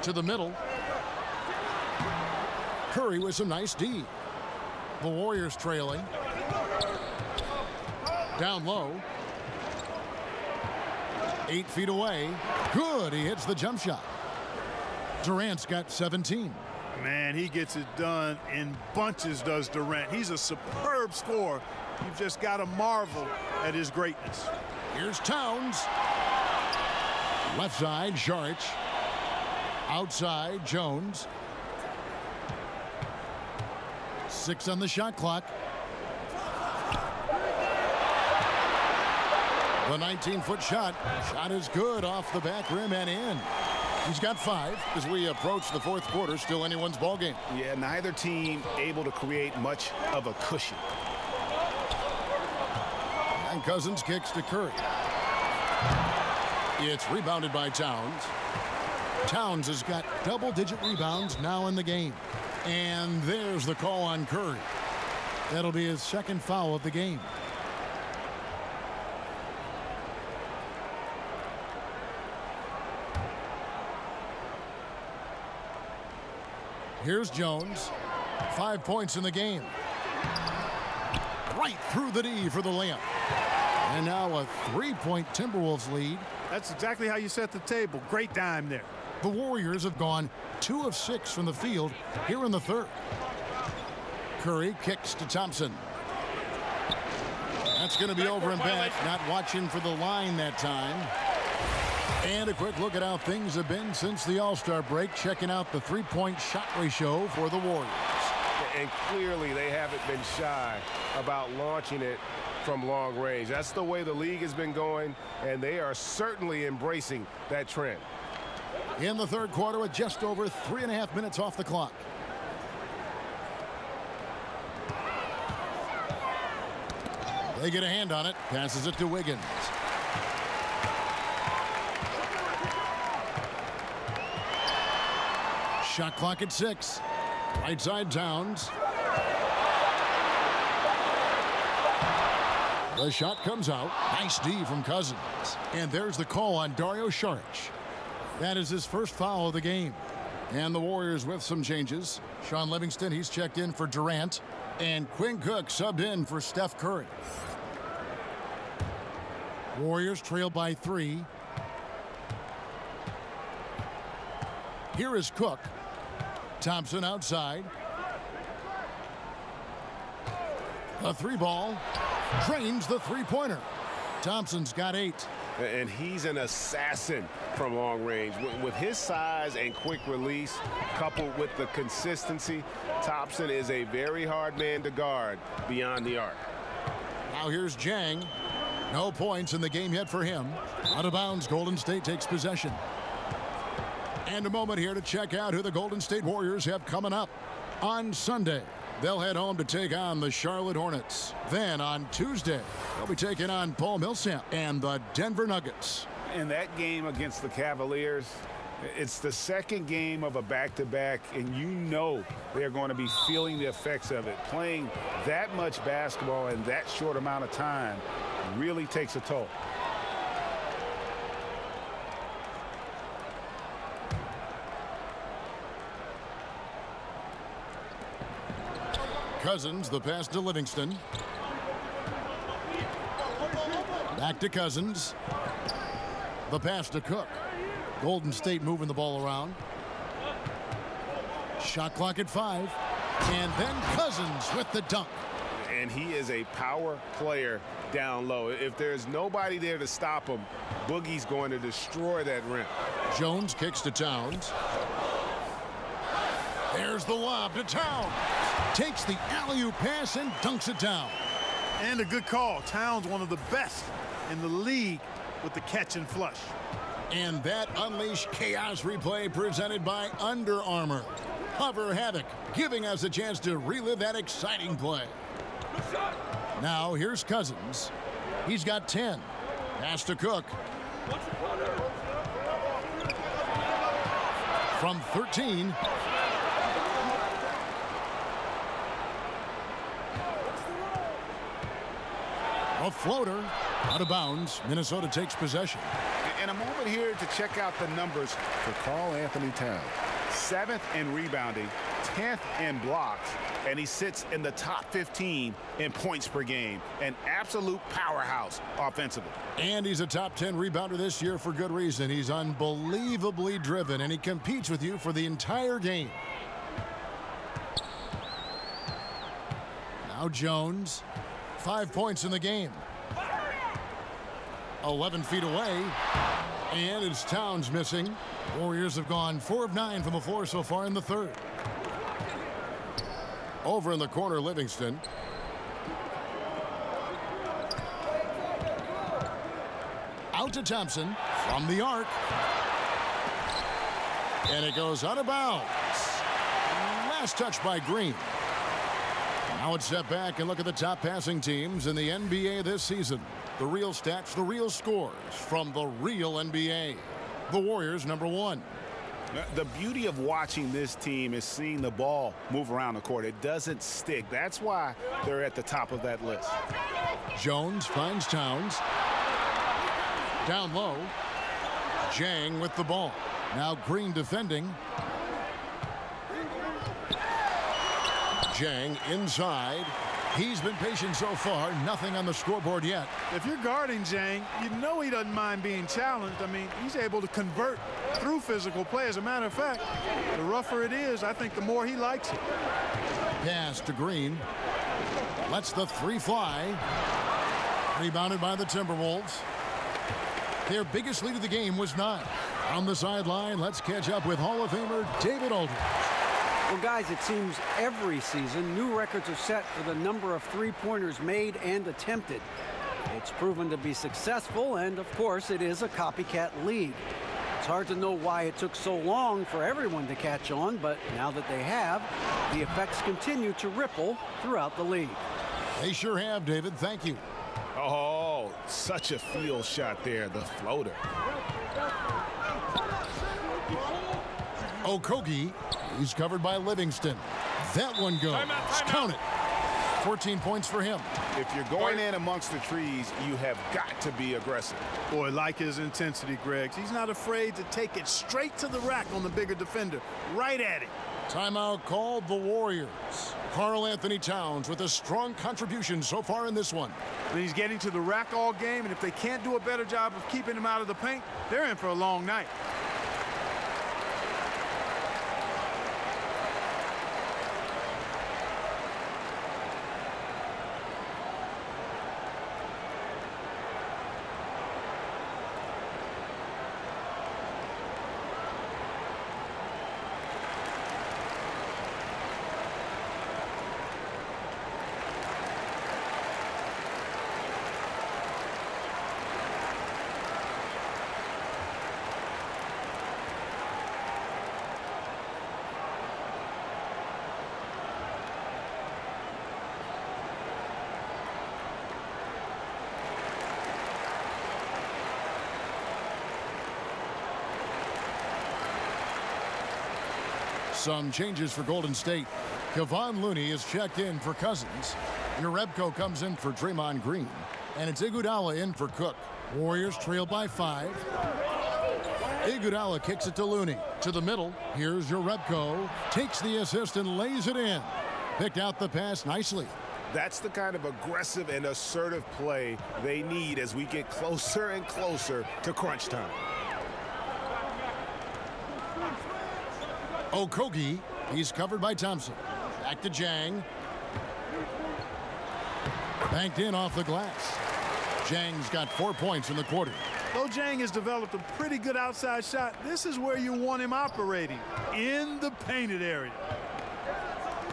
To the middle. Curry with some nice D. The Warriors trailing. Down low. 8 feet away. Good. He hits the jump shot. Durant's got 17. Man, he gets it done in bunches, does Durant. He's a superb scorer. You've just got to marvel at his greatness. Here's Towns. Left side, Saric. Outside, Jones. 6 on the shot clock. The 19-foot shot. Shot is good off the back rim and in. He's got 5 as we approach the fourth quarter. Still anyone's ball game. Yeah, neither team able to create much of a cushion. And Cousins kicks to Curry. It's rebounded by Towns. Towns has got double-digit rebounds now in the game. And there's the call on Curry. That'll be his second foul of the game. Here's Jones. 5 points in the game. Right through the D for the layup. And now a 3-point Timberwolves lead. That's exactly how you set the table. Great dime there. The Warriors have gone 2 of 6 from the field here in the third. Curry kicks to Thompson. That's going to be over and back. Not watching for the line that time. And a quick look at how things have been since the All-Star break. Checking out the 3-point shot ratio for the Warriors. And clearly they haven't been shy about launching it from long range. That's the way the league has been going, and they are certainly embracing that trend. In the third quarter with just over 3.5 minutes off the clock. They get a hand on it. Passes it to Wiggins. Shot clock at 6. Right side Towns. The shot comes out. Nice D from Cousins. And there's the call on Dario Saric. That is his first foul of the game. And the Warriors with some changes. Sean Livingston, he's checked in for Durant. And Quinn Cook subbed in for Steph Curry. Warriors trail by 3. Here is Cook. Thompson outside. A 3-ball. Drains the 3-pointer. Thompson's got 8. And he's an assassin from long range. With his size and quick release, coupled with the consistency, Thompson is a very hard man to guard beyond the arc. Now here's Jang. No points in the game yet for him. Out of bounds, Golden State takes possession. And a moment here to check out who the Golden State Warriors have coming up. On Sunday, they'll head home to take on the Charlotte Hornets. Then on Tuesday, they'll be taking on Paul Millsap and the Denver Nuggets. And that game against the Cavaliers, It's the second game of a back-to-back, and you know they're going to be feeling the effects of it. Playing that much basketball in that short amount of time really takes a toll. Cousins, the pass to Livingston. Back to Cousins. The pass to Cook. Golden State moving the ball around. Shot clock at 5. And then Cousins with the dunk. And he is a power player down low. If there's nobody there to stop him, Boogie's going to destroy that rim. Jones kicks to Towns. There's the lob to Towns. Takes the alley-oop pass and dunks it down. And a good call. Towns, one of the best in the league with the catch and flush. And that Unleash Chaos replay presented by Under Armour. Hover Havoc, giving us a chance to relive that exciting play. Now here's Cousins. He's got 10. Pass to Cook. From 13. A floater out of bounds. Minnesota takes possession. And a moment here to check out the numbers for Karl Anthony Towns. 7th in rebounding, 10th in blocks, and he sits in the top 15 in points per game. An absolute powerhouse offensively. And he's a top 10 rebounder this year for good reason. He's unbelievably driven, and he competes with you for the entire game. Now Jones, 5 points in the game. 11 feet away, and it's Towns missing. Warriors have gone 4 of 9 from the floor so far in the third. Over in the corner, Livingston. Out to Thompson from the arc. And it goes out of bounds. Last touch by Green. Now let's step back and look at the top passing teams in the NBA this season. The real stats, the real scores from the real NBA. The Warriors, number 1. The beauty of watching this team is seeing the ball move around the court. It doesn't stick. That's why they're at the top of that list. Jones finds Towns. Down low. Jang with the ball. Now Green defending. Jang inside. He's been patient so far. Nothing on the scoreboard yet. If you're guarding Jang, you know he doesn't mind being challenged. I mean, he's able to convert through physical play. As a matter of fact, the rougher it is, I think the more he likes it. Pass to Green. Lets the 3 fly. Rebounded by the Timberwolves. Their biggest lead of the game was 9. On the sideline, let's catch up with Hall of Famer David Aldridge. Well, guys, it seems every season new records are set for the number of three-pointers made and attempted. It's proven to be successful, and of course, it is a copycat league. It's hard to know why it took so long for everyone to catch on, but now that they have, the effects continue to ripple throughout the league. They sure have, David. Thank you. Oh, such a field shot there, the floater. Okogie, he's covered by Livingston. That one goes. Count it. 14 points for him. If you're going in amongst the trees, you have got to be aggressive. Boy, like his intensity, Greg. He's not afraid to take it straight to the rack on the bigger defender. Right at it. Timeout called the Warriors. Karl Anthony Towns with a strong contribution so far in this one. And he's getting to the rack all game, and if they can't do a better job of keeping him out of the paint, they're in for a long night. Some changes for Golden State. Kevon Looney is checked in for Cousins. Jerebko comes in for Draymond Green. And it's Iguodala in for Cook. Warriors trail by 5. Iguodala kicks it to Looney. To the middle. Here's Jerebko. Takes the assist and lays it in. Picked out the pass nicely. That's the kind of aggressive and assertive play they need as we get closer and closer to crunch time. Okogie, he's covered by Thompson. Back to Jang. Banked in off the glass. Jang's got 4 points in the quarter. Though Jang has developed a pretty good outside shot, this is where you want him operating, in the painted area.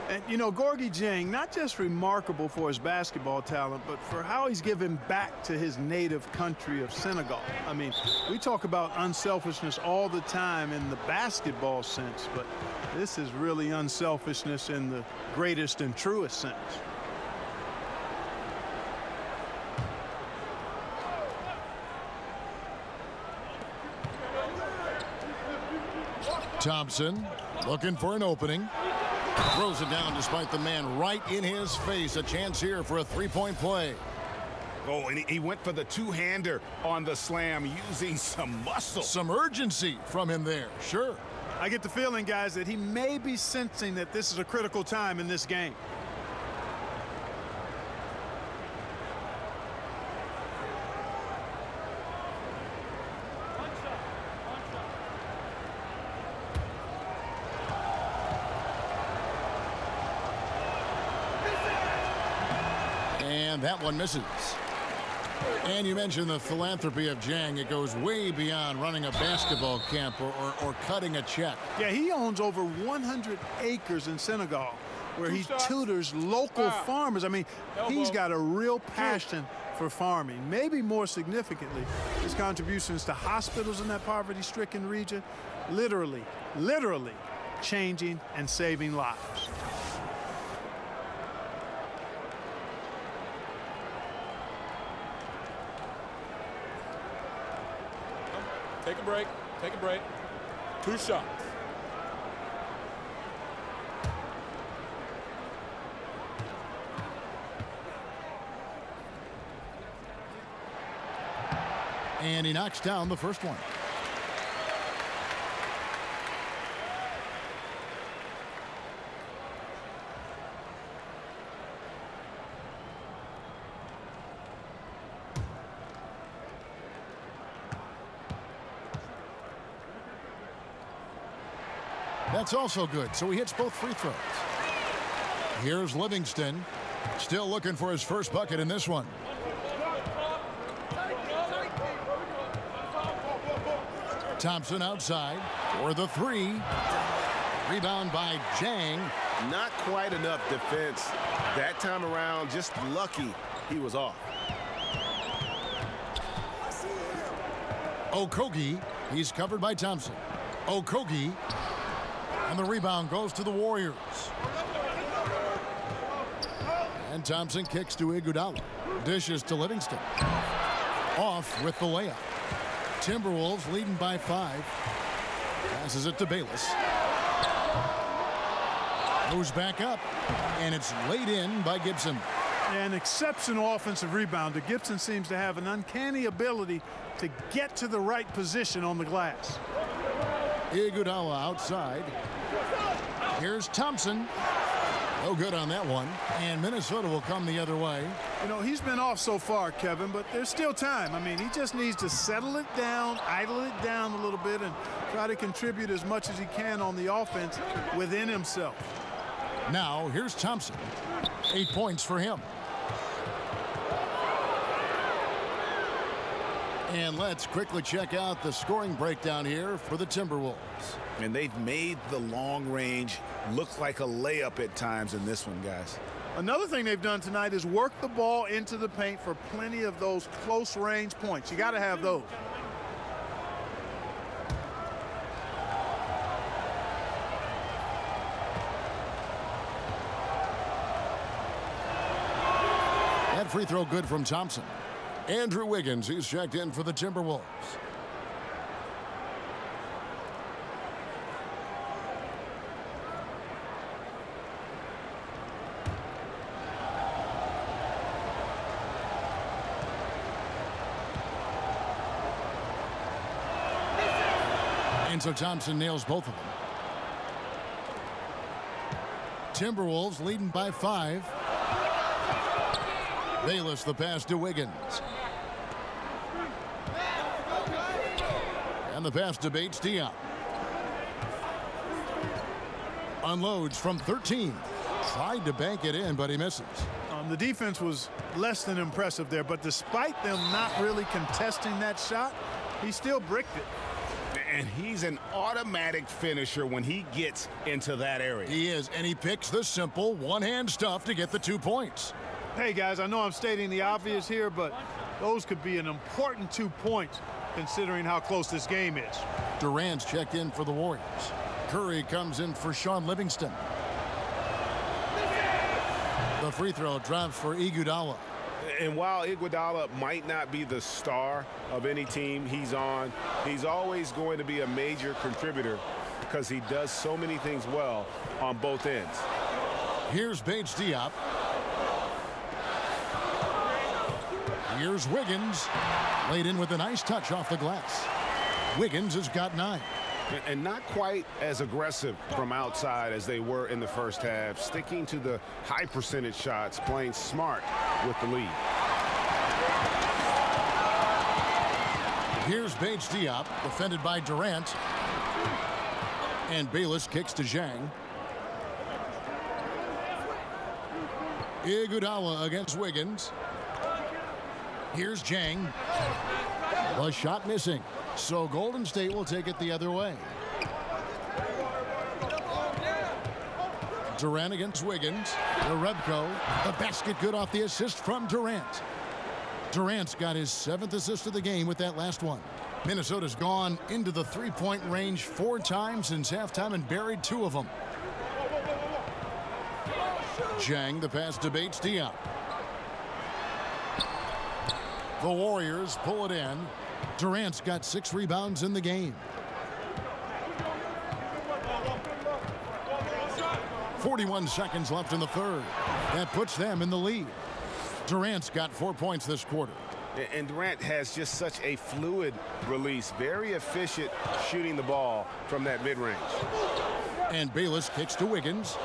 And, you know, Gorgui Dieng, not just remarkable for his basketball talent, but for how he's given back to his native country of Senegal. I mean, we talk about unselfishness all the time in the basketball sense, but this is really unselfishness in the greatest and truest sense. Thompson looking for an opening. Throws it down despite the man right in his face. A chance here for a three-point play. Oh, and he went for the two-hander on the slam using some muscle. Some urgency from him there, sure. I get the feeling, guys, that he may be sensing that this is a critical time in this game. And that one misses. And you mentioned the philanthropy of Jang. It goes way beyond running a basketball camp or cutting a check. Yeah, he owns over 100 acres in Senegal where he tutors local farmers. I mean, he's got a real passion for farming. Maybe more significantly, his contributions to hospitals in that poverty-stricken region, literally changing and saving lives. Take a break. Take a break. 2 shots. And he knocks down the first one. That's also good, so he hits both free throws. Here's Livingston, still looking for his first bucket in this one. Thompson outside for the three. Rebound by Jang. Not quite enough defense that time around. Just lucky he was off. Okogie, he's covered by Thompson. Okogie, and the rebound goes to the Warriors. And Thompson kicks to Iguodala. Dishes to Livingston. Off with the layup. Timberwolves leading by 5. Passes it to Bayless. Goes back up, and it's laid in by Gibson. An exceptional offensive rebounder. Gibson seems to have an uncanny ability to get to the right position on the glass. Iguodala outside. Here's Thompson. No good on that one. And Minnesota will come the other way. You know, he's been off so far, Kevin, but there's still time. I mean, he just needs to settle it down, idle it down a little bit, and try to contribute as much as he can on the offense within himself. Now, here's Thompson. 8 points for him. And let's quickly check out the scoring breakdown here for the Timberwolves. And they've made the long range look like a layup at times in this one, guys. Another thing they've done tonight is work the ball into the paint for plenty of those close range points. You got to have those. That free throw good from Thompson. Andrew Wiggins, he's checked in for the Timberwolves. And so Thompson nails both of them. Timberwolves leading by 5. Bayless the pass to Wiggins. And the pass to Bates Diop. Unloads from 13. Tried to bank it in, but he misses. The defense was less than impressive there, but despite them not really contesting that shot, he still bricked it. And he's an automatic finisher when he gets into that area. He is, and he picks the simple one-hand stuff to get the 2 points. Hey, guys, I know I'm stating the obvious here, but those could be an important 2 points considering how close this game is. Durant's checked in for the Warriors. Curry comes in for Sean Livingston. The free throw drops for Iguodala. And while Iguodala might not be the star of any team he's on, he's always going to be a major contributor because he does so many things well on both ends. Here's Bates Diop. Here's Wiggins. Laid in with a nice touch off the glass. Wiggins has got 9. And not quite as aggressive from outside as they were in the first half, sticking to the high percentage shots, playing smart with the lead. Here's Bates Diop, defended by Durant. And Bayless kicks to Zhang. Iguodala against Wiggins. Here's Zhang. The shot missing. So Golden State will take it the other way. Durant against Wiggins. The Rebko. The basket good off the assist from Durant. Durant's got his 7th assist of the game with that last one. Minnesota's gone into the 3-point range 4 times since halftime and buried 2 of them. Zhang, the pass to Bates Diop. The Warriors pull it in. Durant's got 6 rebounds in the game. 41 seconds left in the third. That puts them in the lead. Durant's got 4 points this quarter. And Durant has just such a fluid release, very efficient shooting the ball from that mid-range. And Bayless kicks to Wiggins.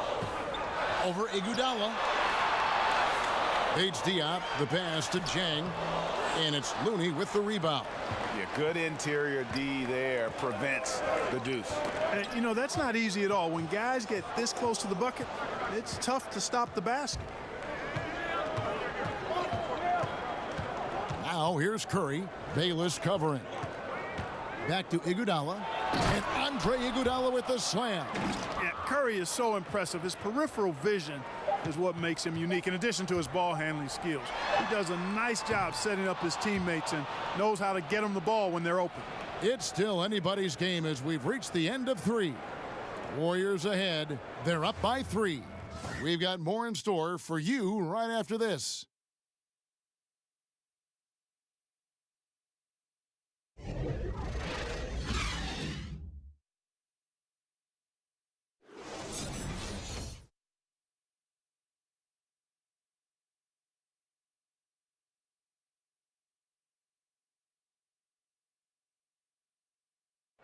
Over Iguodala. Bates Diop, the pass to Zhang. And it's Looney with the rebound. Yeah, good interior D there, prevents the deuce. And, you know, that's not easy at all. When guys get this close to the bucket, it's tough to stop the basket. Now here's Curry. Bayless covering. Back to Iguodala. And Andre Iguodala with the slam. Yeah, Curry is so impressive. His peripheral vision is what makes him unique, in addition to his ball handling skills. He does a nice job setting up his teammates and knows how to get them the ball when they're open. It's still anybody's game as we've reached the end of 3. Warriors ahead. They're up by 3. We've got more in store for you right after this.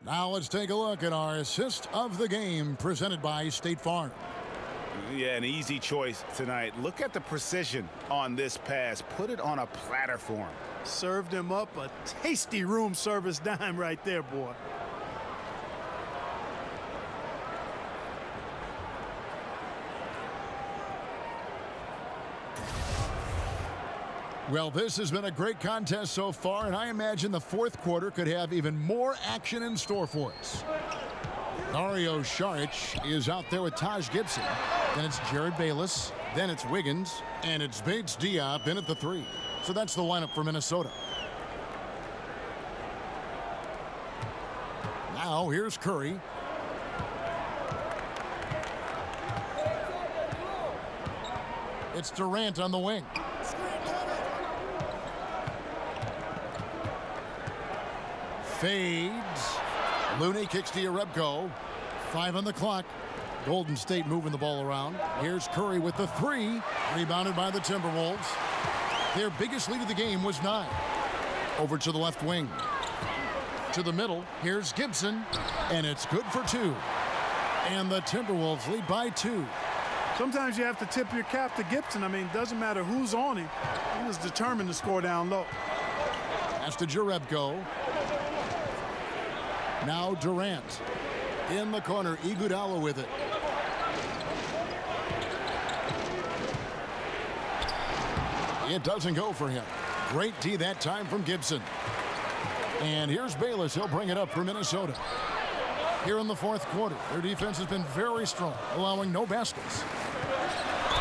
Now let's take a look at our assist of the game presented by State Farm. Yeah, an easy choice tonight. Look at the precision on this pass. Put it on a platter for him. Served him up a tasty room service dime right there, boy. Well, this has been a great contest so far, and I imagine the 4th quarter could have even more action in store for us. Dario Saric is out there with Taj Gibson. Then it's Jared Bayless. Then it's Wiggins. And it's Bates Diop in at the 3. So that's the lineup for Minnesota. Now here's Curry. It's Durant on the wing. Fades. Looney kicks to Rebko. 5 on the clock. Golden State moving the ball around. Here's Curry with the 3. Rebounded by the Timberwolves. Their biggest lead of the game was 9. Over to the left wing. To the middle, here's Gibson, and it's good for 2. And the Timberwolves lead by 2. Sometimes you have to tip your cap to Gibson. I mean, it doesn't matter who's on him. He was determined to score down low. Pass to Jerebko. Now Durant. In the corner, Iguodala with it. It doesn't go for him. Great D that time from Gibson. And here's Bayless. He'll bring it up for Minnesota. Here in the fourth quarter, their defense has been very strong, allowing no baskets.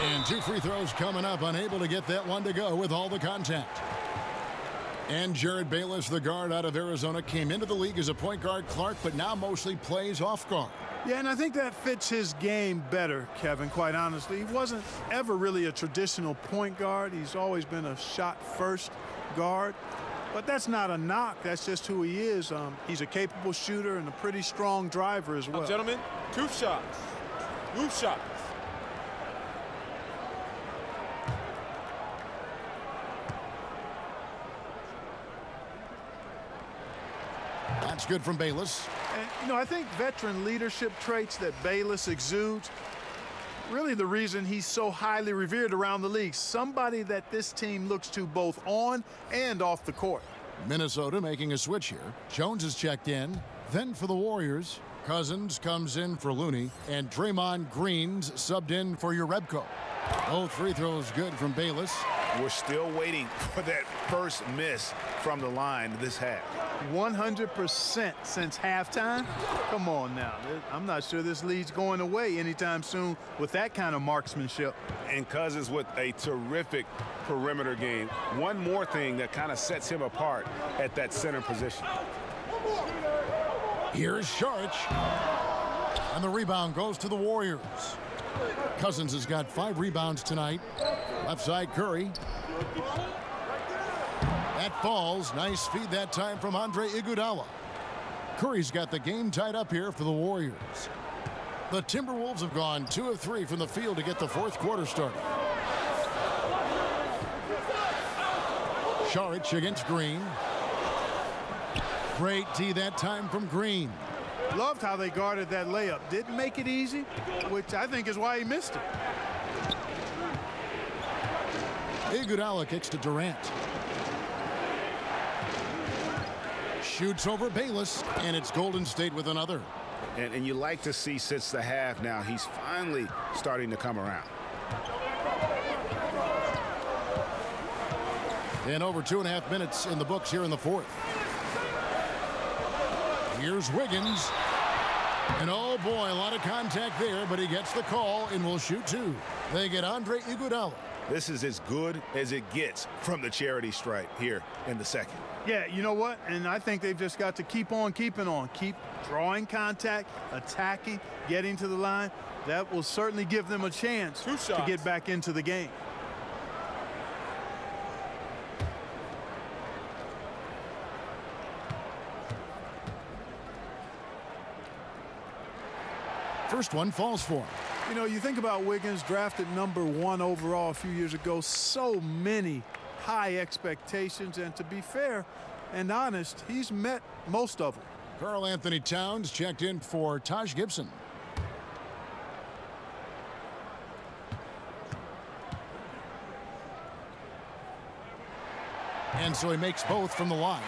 And 2 free throws coming up, unable to get that one to go with all the contact. And Jared Bayless, the guard out of Arizona, came into the league as a point guard, Clark, but now mostly plays off guard. Yeah, and I think that fits his game better, Kevin, quite honestly. He wasn't ever really a traditional point guard. He's always been a shot-first guard. But that's not a knock. That's just who he is. He's a capable shooter and a pretty strong driver as well. Gentlemen, 2 shots. 2 shots. That's good from Bayless. And, you know, I think veteran leadership traits that Bayless exudes, really the reason he's so highly revered around the league. Somebody that this team looks to both on and off the court. Minnesota making a switch here. Jones is checked in. Then for the Warriors, Cousins comes in for Looney, and Draymond Green's subbed in for Jerebko. Both free throws good from Bayless. We're still waiting for that first miss from the line this half. 100% since halftime? Come on now. I'm not sure this lead's going away anytime soon with that kind of marksmanship. And Cousins with a terrific perimeter game. One more thing that kind of sets him apart at that center position. Here's Saric. And the rebound goes to the Warriors. Cousins has got 5 rebounds tonight. Left side Curry. That falls. Nice feed that time from Andre Iguodala. Curry's got the game tied up here for the Warriors. The Timberwolves have gone 2 of 3 from the field to get the fourth quarter started. Saric against Green. Great D that time from Green. Loved how they guarded that layup. Didn't make it easy, which I think is why he missed it. Iguodala kicks to Durant. Shoots over Bayless, and it's Golden State with another. And you like to see since the half now, he's finally starting to come around. And over 2.5 minutes in the books here in the fourth. Here's Wiggins. And oh boy, a lot of contact there, but he gets the call and will shoot 2. They get Andre Iguodala. This is as good as it gets from the charity stripe here in the second. Yeah, you know what? And I think they've just got to keep on keeping on. Keep drawing contact, attacking, getting to the line. That will certainly give them a chance to get back into the game. First one falls for him. You know, you think about Wiggins, drafted number 1 overall a few years ago. So many high expectations, and to be fair and honest, he's met most of them. Karl Anthony Towns checked in for Taj Gibson. And so he makes both from the line.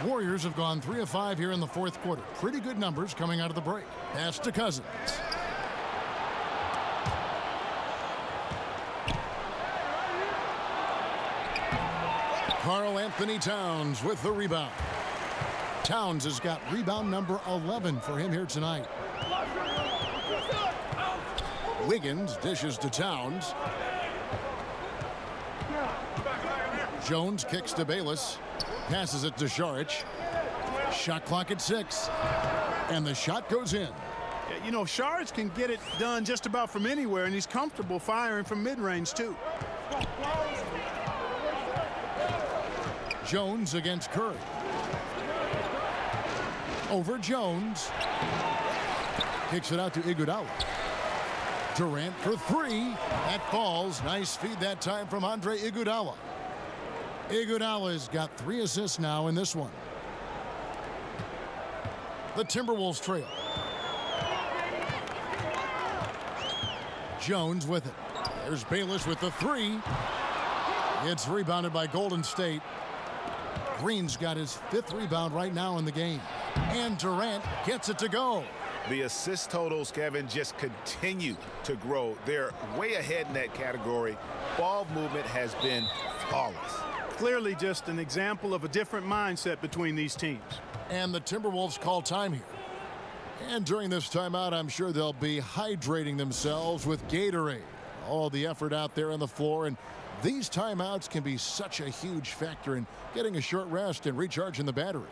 Warriors have gone 3 of 5 here in the fourth quarter. Pretty good numbers coming out of the break. Pass to Cousins. Karl Anthony Towns with the rebound. Towns has got rebound number 11 for him here tonight. Wiggins dishes to Towns. Jones kicks to Bayless. Passes it to Saric. Shot clock at 6. And the shot goes in. Yeah, you know, Saric can get it done just about from anywhere, and he's comfortable firing from mid-range, too. Jones against Curry. Over Jones. Kicks it out to Iguodala. Durant for 3. That falls. Nice feed that time from Andre Iguodala. Iguodala's got 3 assists now in this one. The Timberwolves trail. Jones with it. There's Bayless with the 3. It's rebounded by Golden State. Green's got his 5th rebound right now in the game. And Durant gets it to go. The assist totals, Kevin, just continue to grow. They're way ahead in that category. Ball movement has been flawless. Clearly just an example of a different mindset between these teams. And the Timberwolves call time here. And during this timeout, I'm sure they'll be hydrating themselves with Gatorade. All the effort out there on the floor, and these timeouts can be such a huge factor in getting a short rest and recharging the battery.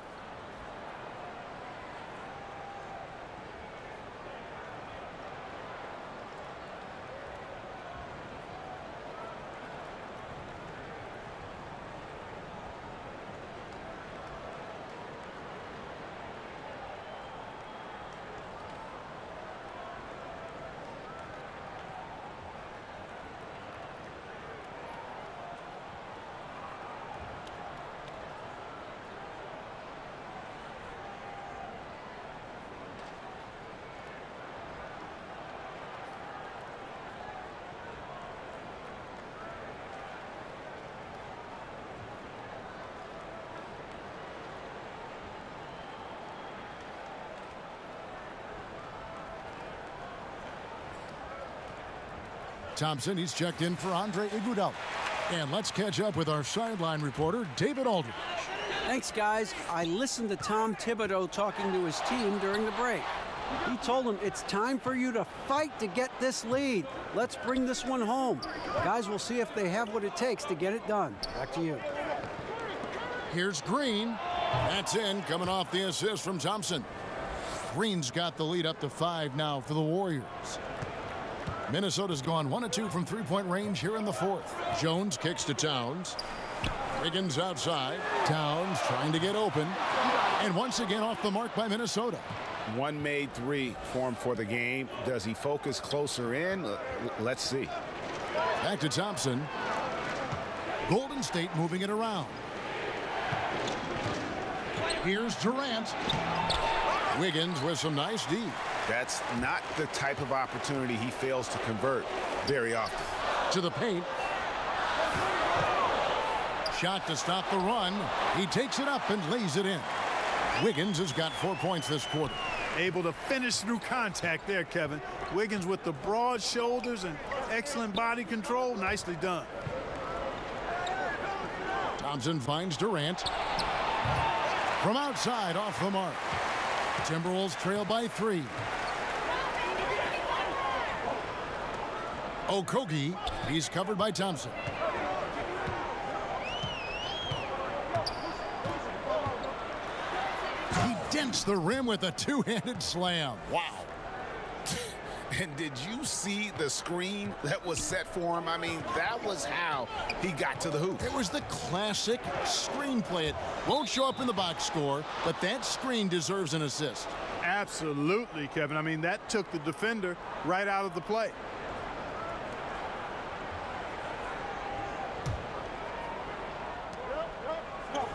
Thompson, he's checked in for Andre Iguodala. And let's catch up with our sideline reporter, David Aldridge. Thanks, guys. I listened to Tom Thibodeau talking to his team during the break. He told them it's time for you to fight to get this lead. Let's bring this one home. Guys, we'll see if they have what it takes to get it done. Back to you. Here's Green. That's in, coming off the assist from Thompson. Green's got the lead up to 5 now for the Warriors. Minnesota's gone 1 of 2 from three-point range here in the 4th. Jones kicks to Towns. Wiggins outside. Towns trying to get open. And once again off the mark by Minnesota. One made 3 for him for the game. Does he focus closer in? Let's see. Back to Thompson. Golden State moving it around. Here's Durant. Wiggins with some nice D. That's not the type of opportunity he fails to convert very often. To the paint. Shot to stop the run. He takes it up and lays it in. Wiggins has got 4 points this quarter. Able to finish through contact there, Kevin. Wiggins with the broad shoulders and excellent body control. Nicely done. Thompson finds Durant. From outside, off the mark. Timberwolves trail by 3. Okogie, he's covered by Thompson. He dents the rim with a 2-handed slam. Wow. And did you see the screen that was set for him? I mean, that was how he got to the hoop. It was the classic screen play. It won't show up in the box score, but that screen deserves an assist. Absolutely, Kevin. I mean, that took the defender right out of the play.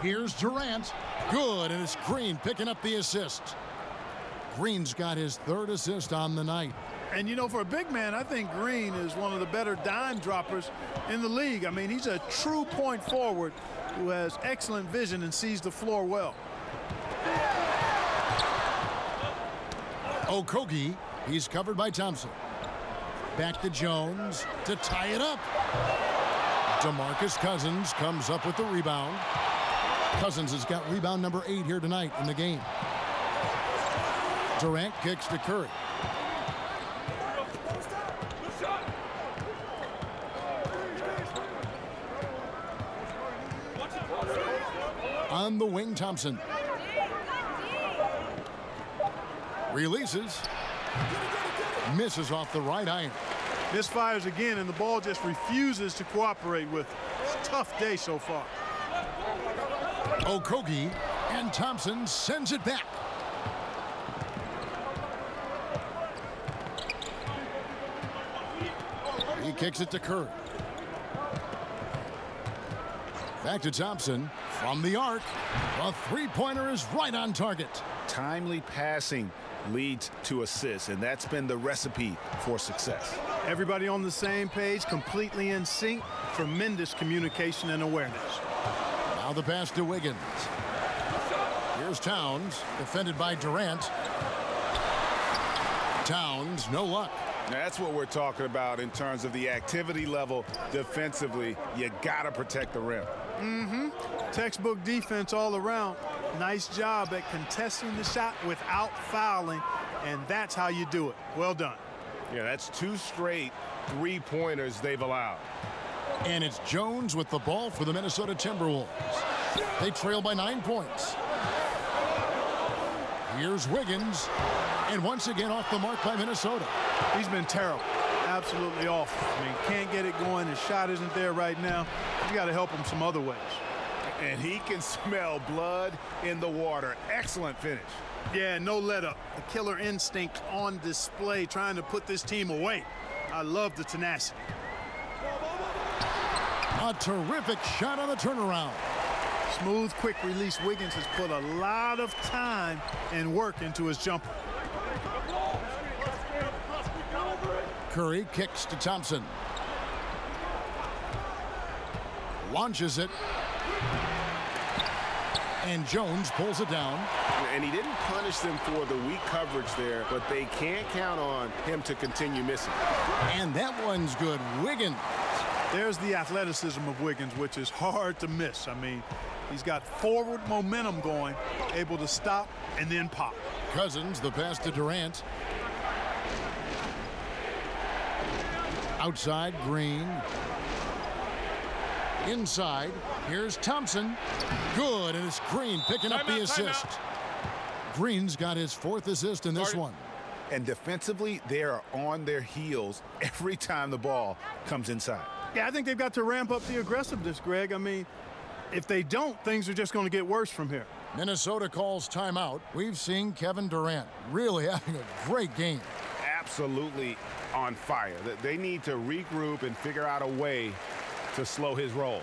Here's Durant. Good, and it's Green picking up the assist. Green's got his 3rd assist on the night. And, you know, for a big man, I think Green is one of the better dime droppers in the league. I mean, he's a true point forward who has excellent vision and sees the floor well. Okogie, he's covered by Thompson. Back to Jones to tie it up. DeMarcus Cousins comes up with the rebound. Cousins has got rebound number 8 here tonight in the game. Durant kicks to Curry. On the wing, Thompson. Releases. Misses off the right iron. Misfires again, and the ball just refuses to cooperate with it. It's a tough day so far. Okogie, and Thompson sends it back. He kicks it to Curry. Back to Thompson from the arc. A three-pointer is right on target. Timely passing leads to assists, and that's been the recipe for success. Everybody on the same page, completely in sync. Tremendous communication and awareness. Now the pass to Wiggins. Here's Towns, defended by Durant. Towns, no luck. That's what we're talking about in terms of the activity level defensively. You got to protect the rim. Textbook defense all around. Nice job at contesting the shot without fouling, and that's how you do it. Well done. Yeah, that's 2 straight three-pointers they've allowed. And it's Jones with the ball for the Minnesota Timberwolves. They trail by 9 points. Here's Wiggins, and once again off the mark by Minnesota. He's been terrible. Absolutely awful. I mean, can't get it going. His shot isn't there right now. You got to help him some other ways. And he can smell blood in the water. Excellent finish. Yeah, no let up. The killer instinct on display, trying to put this team away. I love the tenacity. A terrific shot on the turnaround. Smooth, quick release. Wiggins has put a lot of time and work into his jumper. Curry kicks to Thompson. Launches it. And Jones pulls it down. And he didn't punish them for the weak coverage there, but they can't count on him to continue missing. And that one's good. Wiggins. There's the athleticism of Wiggins, which is hard to miss. I mean, he's got forward momentum going, able to stop and then pop. Cousins, the pass to Durant. Outside, Green. Inside, here's Thompson. Good, and it's Green picking up the assist. Green's got his 4th assist in this one. And defensively, they are on their heels every time the ball comes inside. Yeah, I think they've got to ramp up the aggressiveness, Greg. I mean, if they don't, things are just going to get worse from here. Minnesota calls timeout. We've seen Kevin Durant really having a great game. Absolutely on fire. They need to regroup and figure out a way to slow his roll.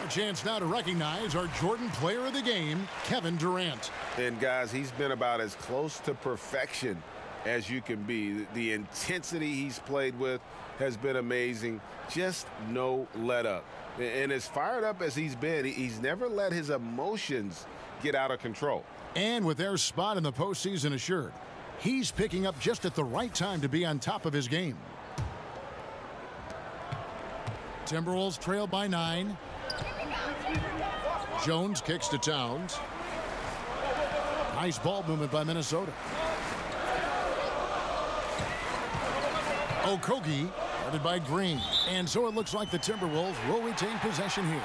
Chance now to recognize our Jordan Player of the Game, Kevin Durant. And guys, he's been about as close to perfection as you can be. The intensity he's played with has been amazing. Just no let up. And as fired up as he's been, he's never let his emotions get out of control. And with their spot in the postseason assured, he's picking up just at the right time to be on top of his game. Timberwolves trail by 9. Jones kicks to Towns. Nice ball movement by Minnesota. Okogie, guarded by Green. And so it looks like the Timberwolves will retain possession here.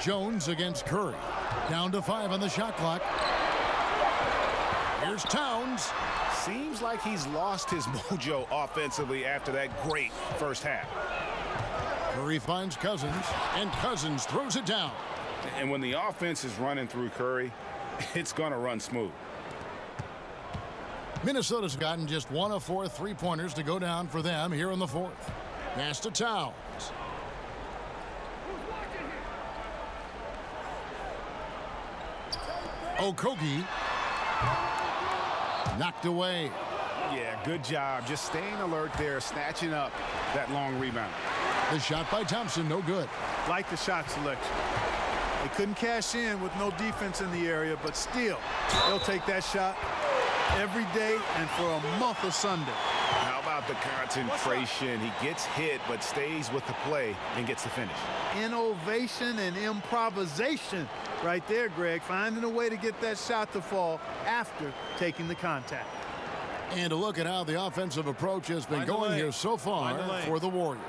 Jones against Curry. Down to 5 on the shot clock. Here's Towns. Seems like he's lost his mojo offensively after that great first half. Curry finds Cousins, and Cousins throws it down. And when the offense is running through Curry, it's going to run smooth. Minnesota's gotten just 1 of 4 three-pointers to go down for them here in the 4th. Pass to Towns. Okogie. Knocked away. Yeah, good job. Just staying alert there, snatching up that long rebound. The shot by Thompson, no good. Like the shot selection. They couldn't cash in with no defense in the area, but still, they'll take that shot. every day and for a month of Sunday. How about the concentration? He gets hit but stays with the play and gets the finish. Innovation and improvisation right there, Greg. Finding a way to get that shot to fall after taking the contact. And a look at how the offensive approach has been going here so far for the Warriors.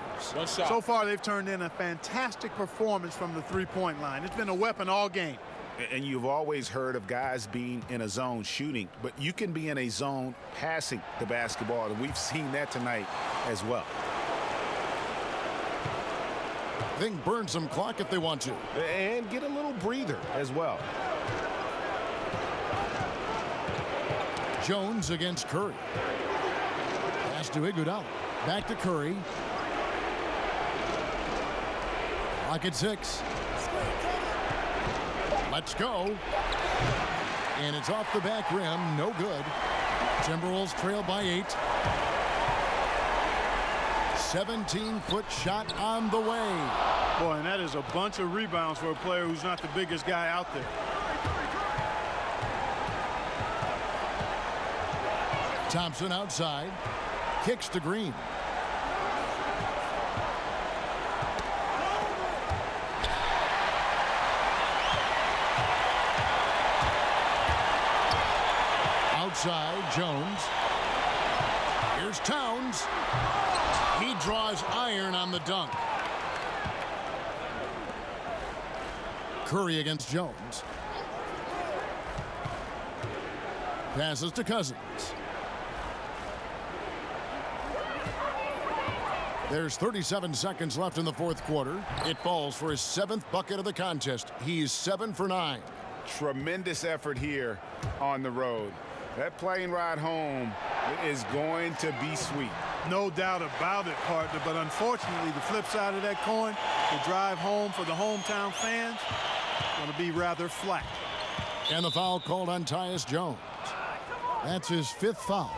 So far, they've turned in a fantastic performance from the three-point line. It's been a weapon all game. And you've always heard of guys being in a zone shooting, but you can be in a zone passing the basketball, and we've seen that tonight as well. They can burn some clock if they want to. And get a little breather as well. Jones against Curry. Pass to Iguodala. Back to Curry. Clock at 6. Let's go. And it's off the back rim. No good. Timberwolves trail by 8. 17-foot shot on the way. Boy, and that is a bunch of rebounds for a player who's not the biggest guy out there. Thompson outside. Kicks to Green. Outside, Jones. Here's Towns. He draws iron on the dunk. Curry against Jones. Passes to Cousins. There's 37 seconds left in the fourth quarter. It falls for his 7th bucket of the contest. He's 7 for 9. Tremendous effort here on the road. That plane ride home is going to be sweet. No doubt about it, partner, but unfortunately the flip side of that coin, the drive home for the hometown fans, going to be rather flat. And the foul called on Tyus Jones. That's his 5th foul.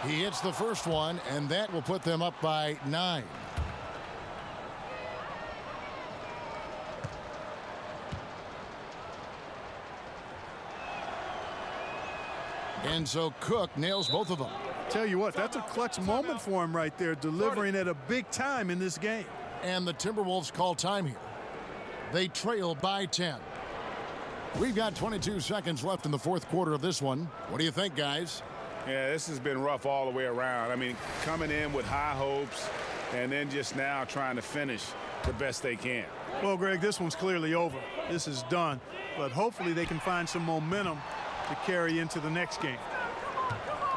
He hits the first one, and that will put them up by 9. And so Cook nails both of them. Tell you what, that's a clutch moment for him right there, delivering at a big time in this game. And the Timberwolves call time here. They trail by 10. We've got 22 seconds left in the fourth quarter of this one. What do you think, guys? Yeah, this has been rough all the way around. I mean, coming in with high hopes and then just now trying to finish the best they can. Well, Greg, this one's clearly over. This is done. But hopefully they can find some momentum to carry into the next game.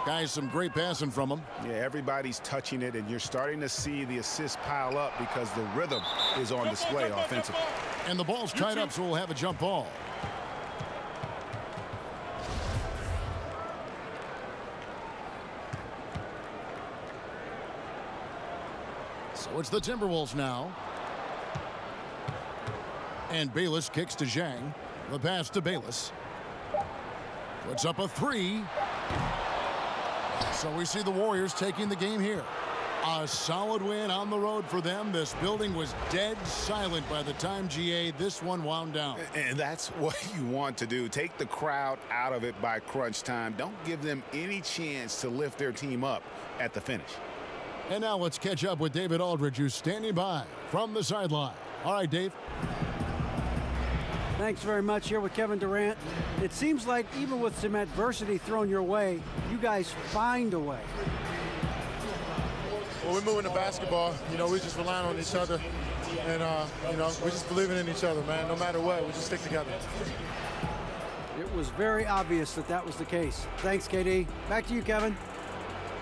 Guys, some great passing from them. Yeah, everybody's touching it, and you're starting to see the assists pile up because the rhythm is on display offensively. And the ball's tied up, so we'll have a jump ball. So it's the Timberwolves now. And Bayless kicks to Zhang. The pass to Bayless. Puts up a 3. So we see the Warriors taking the game here. A solid win on the road for them. This building was dead silent by the time, GA, this one wound down. And that's what you want to do. Take the crowd out of it by crunch time. Don't give them any chance to lift their team up at the finish. And now let's catch up with David Aldridge, who's standing by from the sideline. All right, Dave. Thanks very much. Here with Kevin Durant. It seems like even with some adversity thrown your way, you guys find a way. Well, we're moving the basketball. You know, we're just relying on each other. And, we're just believing in each other, man. No matter what, we just stick together. It was very obvious that was the case. Thanks, KD. Back to you, Kevin.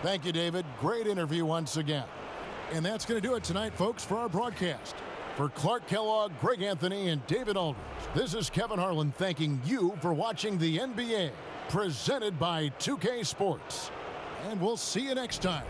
Thank you, David. Great interview once again. And that's going to do it tonight, folks, for our broadcast. For Clark Kellogg, Greg Anthony, and David Aldridge, this is Kevin Harlan thanking you for watching the NBA, presented by 2K Sports. And we'll see you next time.